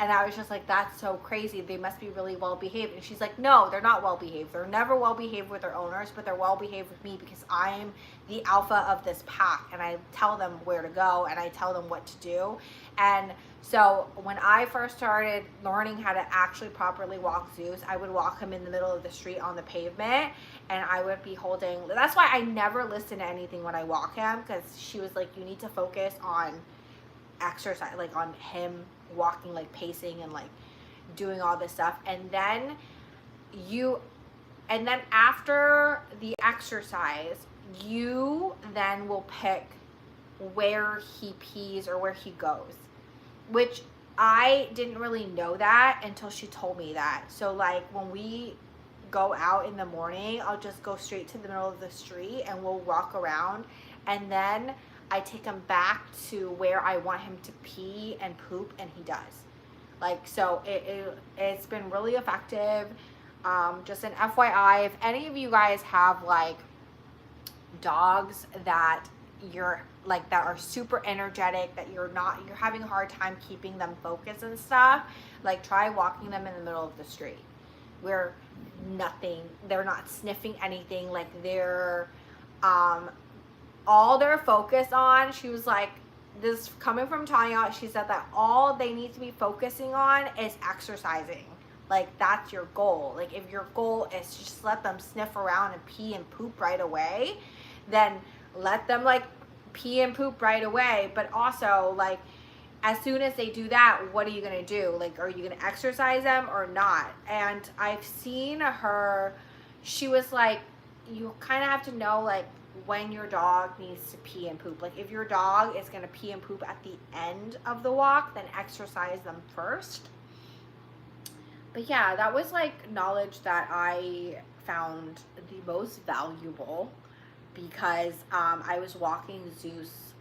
and I was just like, that's so crazy. They must be really well behaved. And she's like, no, they're not well behaved. They're never well behaved with their owners, but they're well behaved with me because I'm the alpha of this pack, and I tell them where to go and I tell them what to do. And so when I first started learning how to actually properly walk Zeus, I would walk him in the middle of the street on the pavement, and I would be holding, that's why I never listen to anything when I walk him, because she was like, you need to focus on exercise, like on him walking, like pacing and like doing all this stuff. And then after the exercise, you then will pick where he pees or where he goes, which I didn't really know that until she told me that. So like when we go out in the morning, I'll just go straight to the middle of the street and we'll walk around, and then I take him back to where I want him to pee and poop, and he does. Like, so it's been really effective. Just an FYI, if any of you guys have like dogs that you're like, that are super energetic, that you're having a hard time keeping them focused and stuff, like try walking them in the middle of the street where they're not sniffing anything, like they're, all they're focused on, she was like, this coming from Tanya, she said that all they need to be focusing on is exercising. Like, that's your goal. Like, if your goal is to just let them sniff around and pee and poop right away, then let them like pee and poop right away. But also, like, as soon as they do that, what are you gonna do? Like, are you gonna exercise them or not? And I've seen her, she was like, you kind of have to know like when your dog needs to pee and poop. Like, if your dog is gonna pee and poop at the end of the walk, then exercise them first. But yeah, that was like knowledge that I found the most valuable, because I was walking Zeus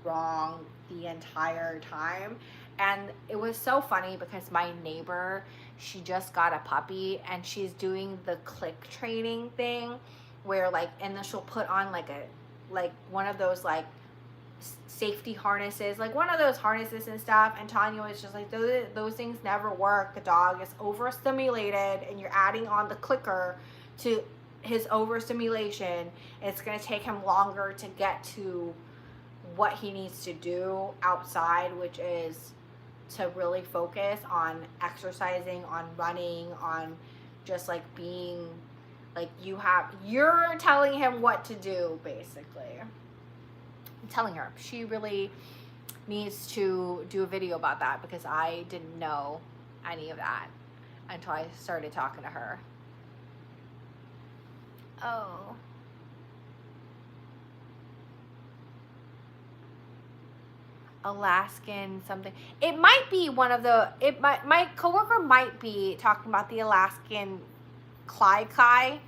wrong the entire time. And it was so funny because my neighbor, she just got a puppy, and she's doing the click training thing where like, and then she'll put on like one of those like safety harnesses, like one of those harnesses and stuff. And Tanya was just like, those things never work. The dog is overstimulated, and you're adding on the clicker to his overstimulation. It's going to take him longer to get to what he needs to do outside, which is to really focus on exercising, on running, on just like being like, you're telling him what to do, basically. I'm telling her she really needs to do a video about that, because I didn't know any of that until I started talking to her. Oh. Alaskan something. It might be one of the, my coworker might be talking about the Alaskan Kai,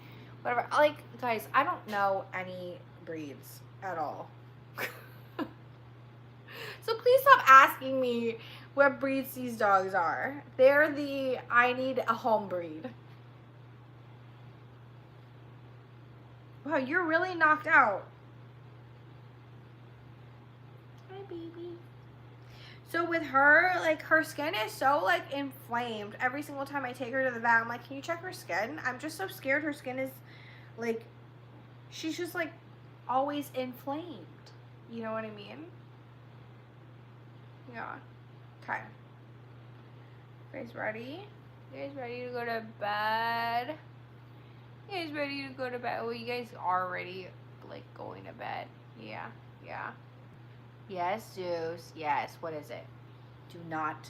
whatever. Like, guys, I don't know any breeds at all. So please stop asking me what breeds these dogs are. They're the, I need a home breed. Wow, you're really knocked out. Hi, baby. So with her, like, her skin is so, like, inflamed. Every single time I take her to the vet, I'm like, can you check her skin? I'm just so scared her skin is, like, she's just, like, always inflamed. You know what I mean? Yeah. Okay. You guys ready? You guys ready to go to bed? You guys ready to go to bed? Well, you guys are ready, like, going to bed. Yeah. Yeah. Yes, Zeus. Yes. What is it? Do not.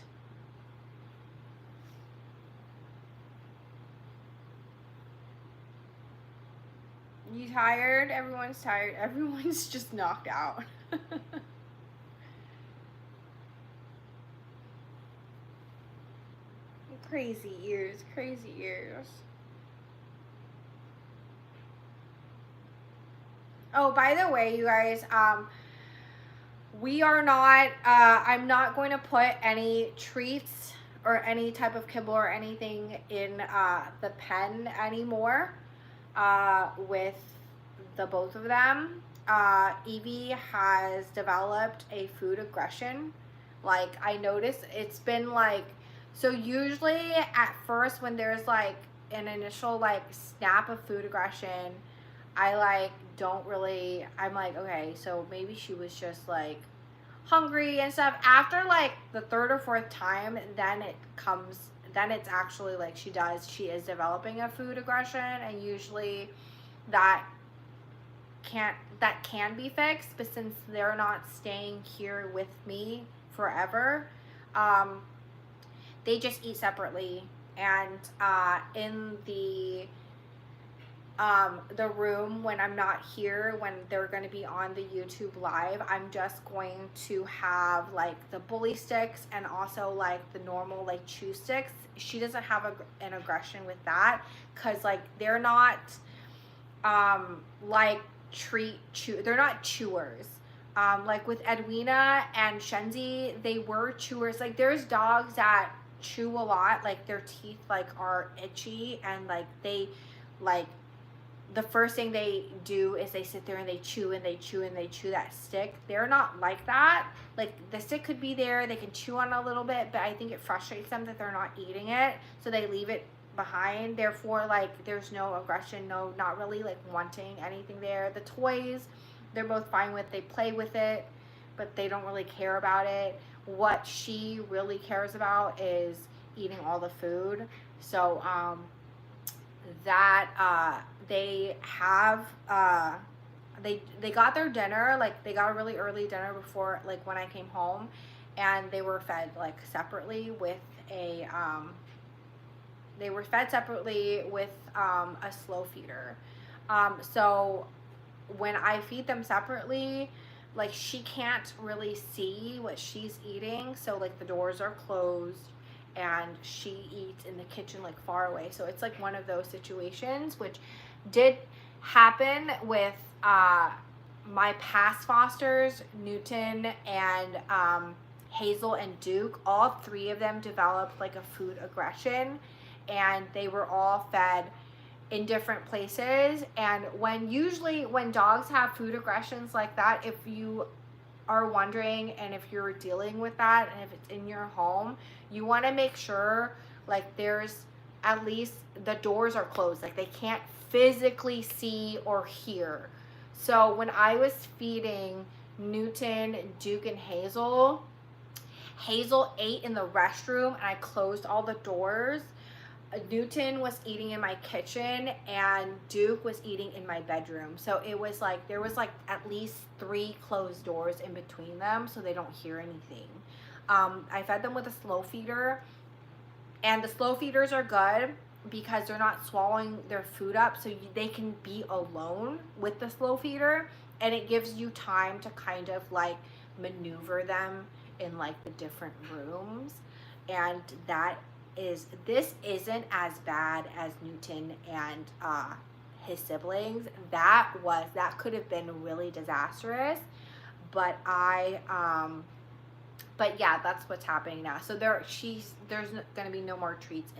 You tired? Everyone's tired. Everyone's just knocked out. Crazy ears. Crazy ears. Oh, by the way, you guys, we are not, I'm not going to put any treats or any type of kibble or anything in the pen anymore with the both of them. Evie has developed a food aggression. Like, I noticed it's been like, so usually at first when there's like an initial like snap of food aggression, I like don't really, I'm like, okay, so maybe she was just like hungry and stuff. After like the third or fourth time, then it's actually like she is developing a food aggression, and usually that can be fixed, but since they're not staying here with me forever, they just eat separately. And in the room when I'm not here, when they're going to be on the YouTube live, I'm just going to have like the bully sticks and also like the normal like chew sticks. She doesn't have an aggression with that because like they're not like they're not chewers. Like with Edwina and Shenzi, they were chewers. Like there's dogs that chew a lot, like their teeth like are itchy, and like they like the first thing they do is they sit there and they chew and they chew and they chew that stick. They're not like that. Like the stick could be there, they can chew on a little bit, but I think it frustrates them that they're not eating it, so they leave it behind. Therefore, like there's no aggression, no, not really like wanting anything there. The toys, they're both fine with. They play with it, but they don't really care about it. What she really cares about is eating all the food. So that they have they got their dinner, like they got a really early dinner before, like when I came home, and they were fed like separately with a slow feeder. So when I feed them separately, like she can't really see what she's eating, so like the doors are closed and she eats in the kitchen like far away. So it's like one of those situations, which did happen with my past fosters, Newton and Hazel and Duke. All three of them developed like a food aggression, and they were all fed in different places. And when dogs have food aggressions like that, if you are wondering and if you're dealing with that and if it's in your home, you want to make sure like there's at least the doors are closed, like they can't physically see or hear. So when I was feeding Newton, Duke, and Hazel ate in the restroom and I closed all the doors. Newton was eating in my kitchen and Duke was eating in my bedroom. So it was like there was like at least 3 closed doors in between them, so they don't hear anything. I fed them with a slow feeder, and the slow feeders are good because they're not swallowing their food up, so they can be alone with the slow feeder, and it gives you time to kind of like maneuver them in like the different rooms. And this isn't as bad as Newton and his siblings. That could have been really disastrous, but but yeah, that's what's happening now. So there's gonna be no more treats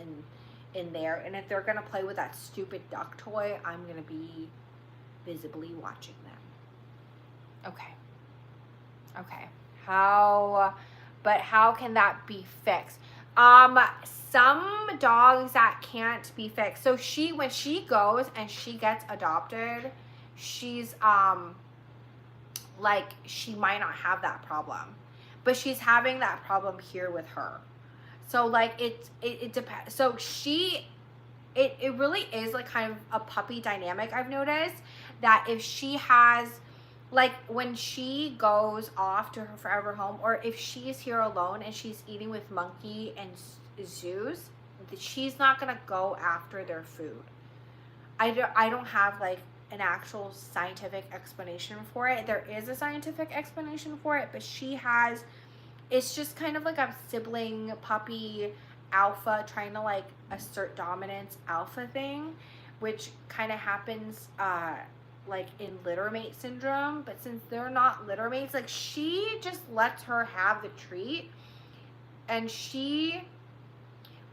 in there, and if they're gonna play with that stupid duck toy, I'm gonna be visibly watching them. Okay. how can that be fixed? Some dogs that can't be fixed. So when she goes and she gets adopted, she's like, she might not have that problem, but she's having that problem here with her. So like it depends. So it really is like kind of a puppy dynamic. I've noticed that if she has, like, when she goes off to her forever home, or if she's here alone and she's eating with Monkey and Zeus, she's not gonna go after their food. I don't have like an actual scientific explanation for it. There is a scientific explanation for it, but she has, it's just kind of like a sibling puppy alpha trying to like assert dominance alpha thing, which kind of happens like in littermate syndrome. But since they're not littermates, like, she just lets her have the treat and she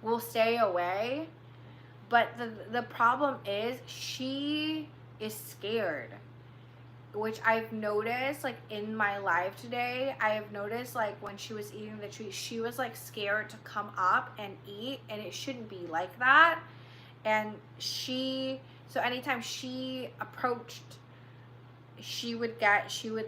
will stay away. But the problem is she is scared, which I've noticed, like, in my live today. I have noticed, like, when she was eating the treat, she was like scared to come up and eat, and it shouldn't be like that. And so anytime she approached, she would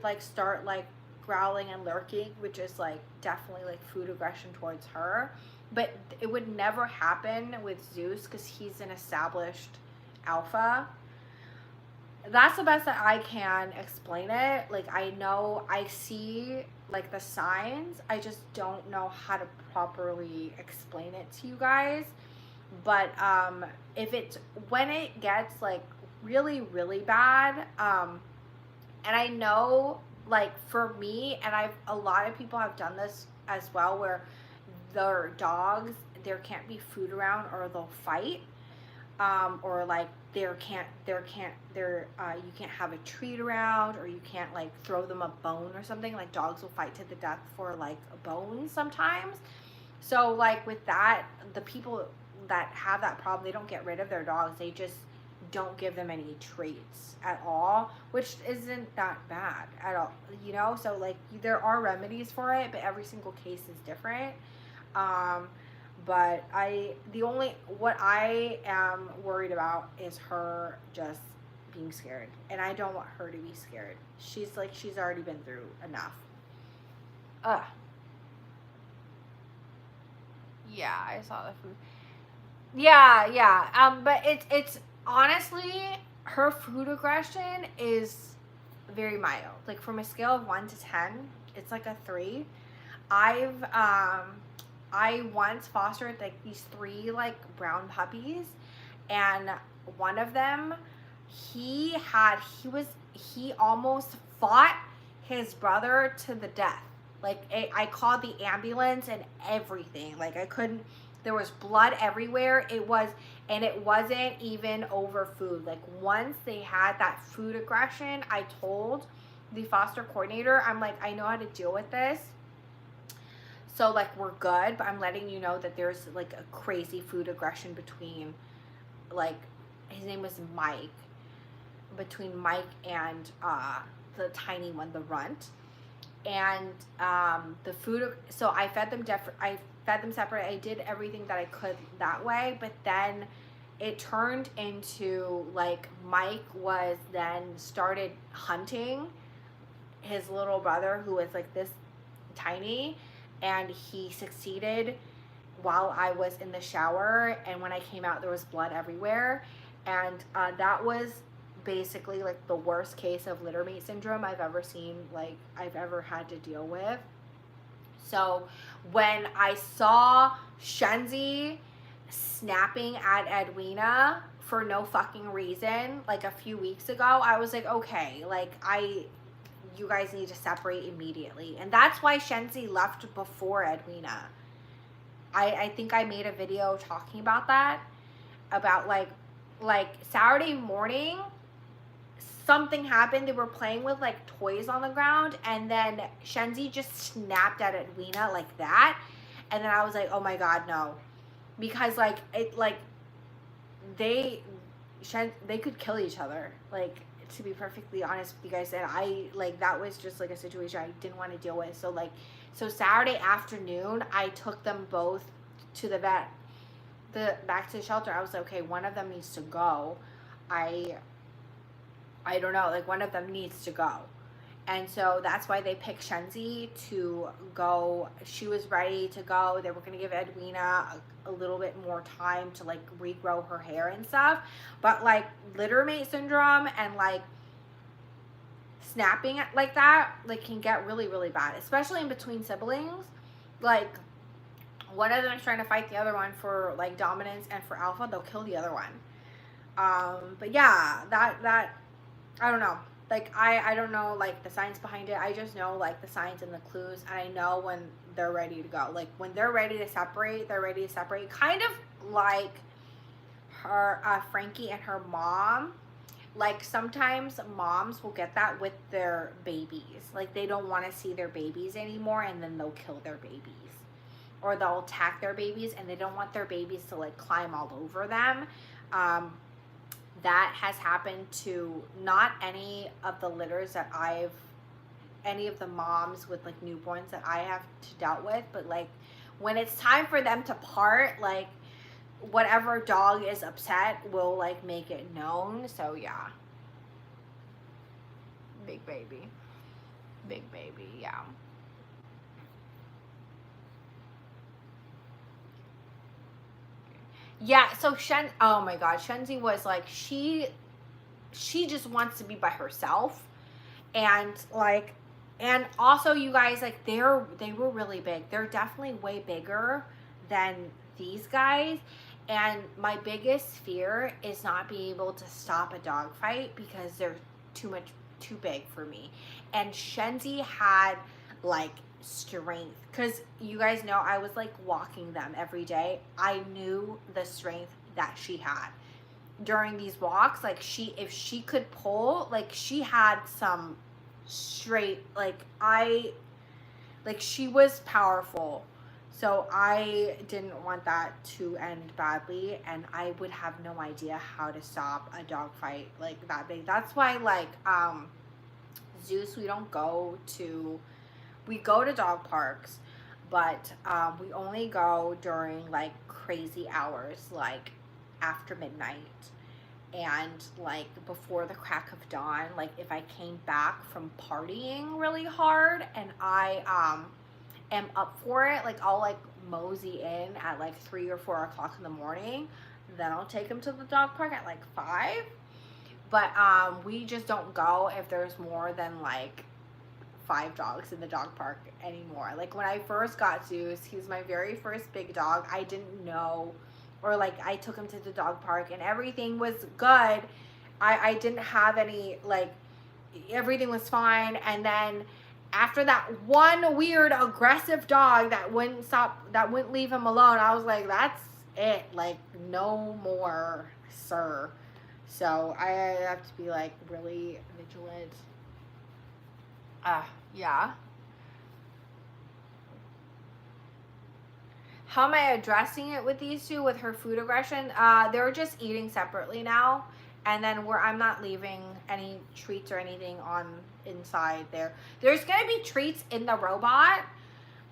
like start like growling and lurking, which is like definitely like food aggression towards her. But it would never happen with Zeus because he's an established alpha. That's the best that I can explain it. Like, I know, I see like the signs, I just don't know how to properly explain it to you guys. But when it gets like really, really bad, and I know, like, for me, and a lot of people have done this as well, where their dogs, there can't be food around or they'll fight, or like you can't have a treat around, or you can't like throw them a bone or something. Like, dogs will fight to the death for like a bone sometimes. So like with that, the people that have that problem, they don't get rid of their dogs, they just don't give them any treats at all, which isn't that bad at all, you know. So like, there are remedies for it, but every single case is different. But what I am worried about is her just being scared, and I don't want her to be scared. She's already been through enough. Yeah, I saw the food. Yeah. But it's honestly, her food aggression is very mild. Like, from a scale of 1 to 10, it's like a 3. I once fostered like these 3 like brown puppies, and one of them, he almost fought his brother to the death. Like, I called the ambulance and everything. Like, I couldn't, there was blood everywhere. It wasn't even over food. Like, once they had that food aggression, I told the foster coordinator, I'm like, I know how to deal with this. So like, we're good, but I'm letting you know that there's like a crazy food aggression between, like, his name was Mike, between Mike and the tiny one, the runt. And the food, so I fed them separate. I did everything that I could that way, but then it turned into like, Mike was then started hunting his little brother, who was like this tiny, and he succeeded while I was in the shower, and when I came out, there was blood everywhere. And that was basically like the worst case of littermate syndrome I've ever seen, like I've ever had to deal with. So when I saw Shenzi snapping at Edwina for no fucking reason, like a few weeks ago, I was like, okay, like, you guys need to separate immediately. And that's why Shenzi left before Edwina. I think I made a video talking about that, about like Saturday morning, something happened. They were playing with like toys on the ground, and then Shenzi just snapped at Edwina like that. And then I was like, oh my God, no. Because like, they could kill each other. Like, to be perfectly honest with you guys, and I like that was just like a situation I didn't want to deal with. So like, so Saturday afternoon, I took them both to the vet, back to the shelter. I was like, okay, one of them needs to go. I don't know, like one of them needs to go. And so that's why they picked Shenzi to go. She was ready to go. They were going to give Edwina a little bit more time to like regrow her hair and stuff. But like littermate syndrome and like snapping like that, like can get really, really bad, especially in between siblings. Like one of them is trying to fight the other one for like dominance and for alpha, they'll kill the other one. But yeah, that I don't know. Like, I don't know, like, the science behind it. I just know, like, the signs and the clues. And I know when they're ready to go. Like, when they're ready to separate, they're ready to separate. Kind of like her, Frankie and her mom. Like, sometimes moms will get that with their babies. Like, they don't want to see their babies anymore, and then they'll kill their babies. Or they'll attack their babies, and they don't want their babies to, like, climb all over them. That has happened to not any of the litters that any of the moms with like newborns that I have dealt with, but like when it's time for them to part, like whatever dog is upset will like make it known. So yeah. Big baby, yeah. Yeah, so oh my god, Shenzi was like, she just wants to be by herself. And like, and also you guys, like they were really big. They're definitely way bigger than these guys. And my biggest fear is not being able to stop a dog fight because they're too big for me. And Shenzi had like strength, because you guys know I was like walking them every day. I knew the strength that she had during these walks. Like if she could pull, like she had some straight, like she was powerful. So I didn't want that to end badly, and I would have no idea how to stop a dog fight like that big. That's why like Zeus, we go to dog parks, but we only go during like crazy hours, like after midnight and like before the crack of dawn. Like if I came back from partying really hard and I am up for it, like I'll like mosey in at like 3 or 4 o'clock in the morning, then I'll take him to the dog park at like 5. But we just don't go if there's more than like 5 dogs in the dog park anymore. Like when I first got Zeus, he was my very first big dog. I didn't know, or like I took him to the dog park and everything was good. I didn't have any, like everything was fine. And then after that one weird aggressive dog that wouldn't leave him alone, I was like, that's it, like no more, sir. So I have to be like really vigilant. Yeah. How am I addressing it with these two, with her food aggression? They're just eating separately now. And then I'm not leaving any treats or anything on inside there. There's going to be treats in the robot.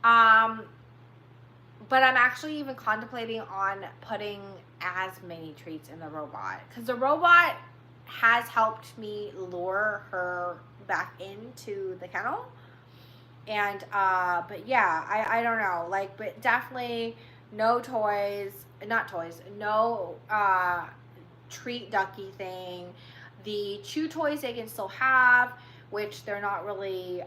But I'm actually even contemplating on putting as many treats in the robot, because the robot has helped me lure her back into the kennel. And but yeah, I don't know, like, but definitely no treat ducky thing. The chew toys they can still have, which they're not really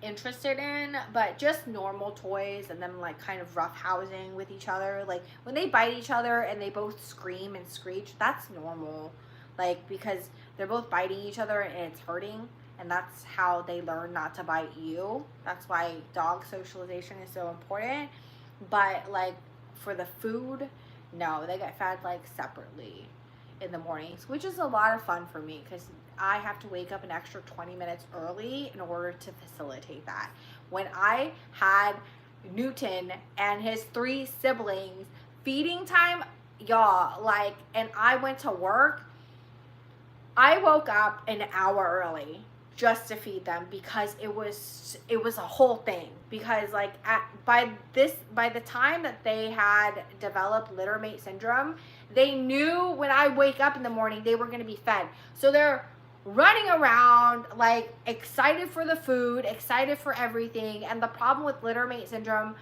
interested in, but just normal toys, and them like kind of rough housing with each other. Like when they bite each other and they both scream and screech, that's normal, like because they're both biting each other and it's hurting, and that's how they learn not to bite you. That's why dog socialization is so important. But like for the food, no, they get fed like separately in the mornings, which is a lot of fun for me because I have to wake up an extra 20 minutes early in order to facilitate that. When I had Newton and his 3 siblings, feeding time, y'all, like, and I went to work, I woke up an hour early just to feed them because it was a whole thing, because like by the time that they had developed littermate syndrome, they knew when I wake up in the morning they were going to be fed. So they're running around like excited for the food, excited for everything. And the problem with littermate syndrome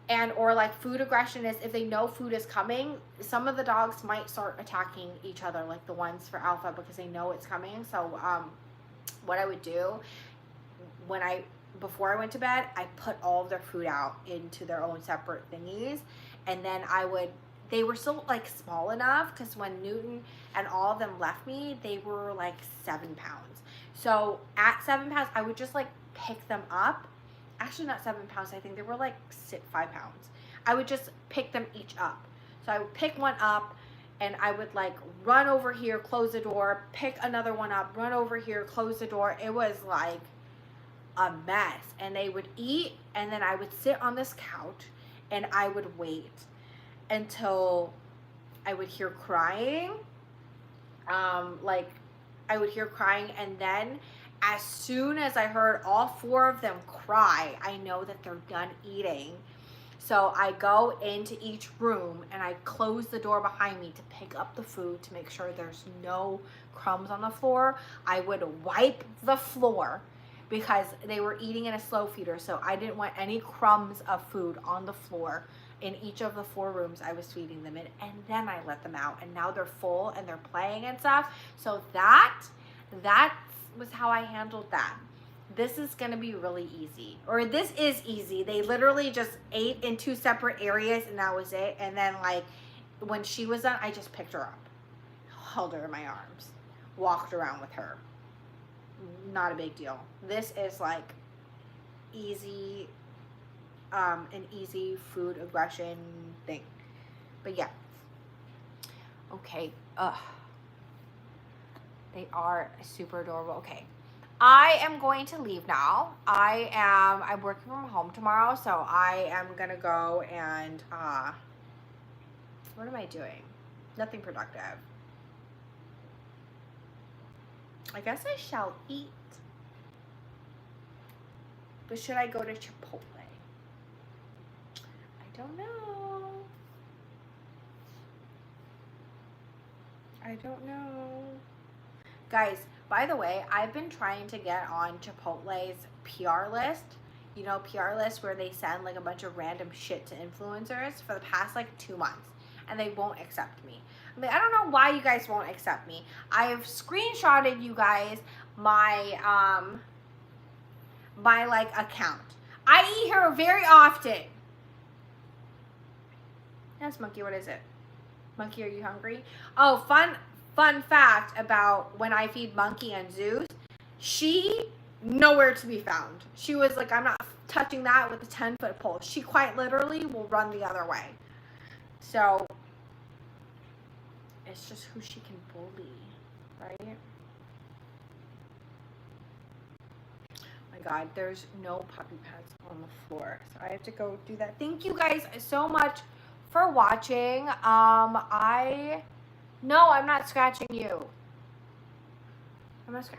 and or like food aggression is if they know food is coming, some of the dogs might start attacking each other, like the ones for Alpha, because they know it's coming. So what I would do before I went to bed, I put all of their food out into their own separate thingies, and then they were still like small enough, because when Newton and all of them left me, they were like 7 pounds. So at 7 pounds, I would just like pick them up. Actually, not 7 pounds. I think they were like 5 pounds. I would just pick them each up. So I would pick one up, and I would like run over here, close the door, pick another one up, run over here, close the door. It was like a mess. And they would eat, and then I would sit on this couch and I would wait until I would hear crying. Like I would hear crying, and then as soon as I heard all 4 of them cry, I know that they're done eating. So I go into each room and I close the door behind me to pick up the food to make sure there's no crumbs on the floor. I would wipe the floor because they were eating in a slow feeder, so I didn't want any crumbs of food on the floor in each of the 4 rooms I was feeding them in. And then I let them out, and now they're full and they're playing and stuff. So that was how I handled that. This is going to be really easy, or this is easy. They literally just ate in 2 separate areas, and that was it. And then like when she was done, I just picked her up, held her in my arms, walked around with her. Not a big deal. This is like easy, an easy food aggression thing. But yeah. Okay. They are super adorable. Okay. I am going to leave now. I'm working from home tomorrow, so I am gonna go and what am I doing? Nothing productive. I guess I shall eat. But should I go to Chipotle? I don't know. I don't know. Guys, by the way, I've been trying to get on Chipotle's PR list. You know, PR list where they send like a bunch of random shit to influencers for the past like 2 months. And they won't accept me. I mean, I don't know why you guys won't accept me. I've screenshotted you guys my my like account. I eat here very often. Yes, Monkey, what is it? Monkey, are you hungry? Oh, fun fact about when I feed Monkey and Zeus, she nowhere to be found. She was like, I'm not touching that with a 10-foot pole. She quite literally will run the other way. So it's just who she can bully, right? My God, there's no puppy pads on the floor, so I have to go do that. Thank you guys so much for watching. No, I'm not scratching you.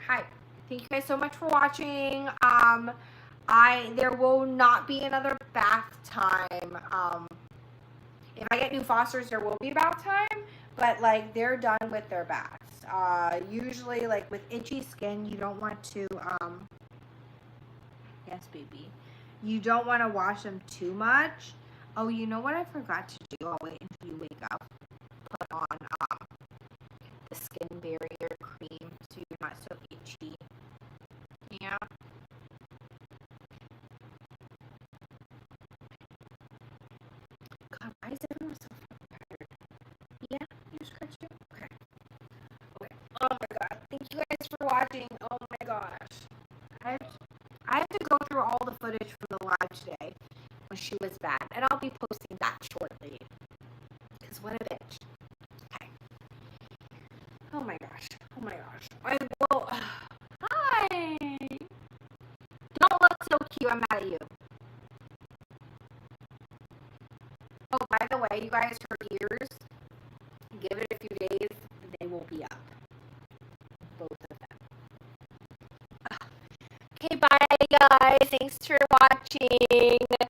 Hi. Thank you guys so much for watching. There will not be another bath time. If I get new fosters, there will be bath time, but like they're done with their baths. Usually like with itchy skin, you don't want to, yes, baby. You don't want to wash them too much. Oh, you know what I forgot to do? I'll wait until you wake up. Put on the skin barrier cream so you're not so itchy. Yeah. God, why is everyone so tired? Yeah, you scratched it? Okay. Okay. Oh my God. Thank you guys for watching. Oh my gosh. I have to go through all the footage from the live today when she was bad, and I'll be posting that shortly. Because what a bitch. Okay. Oh my gosh. Oh my gosh. I will. Hi. Don't look so cute. I'm mad at you. Oh, by the way, you guys, her ears, give it a few days, they will be up. guys. Thanks for watching.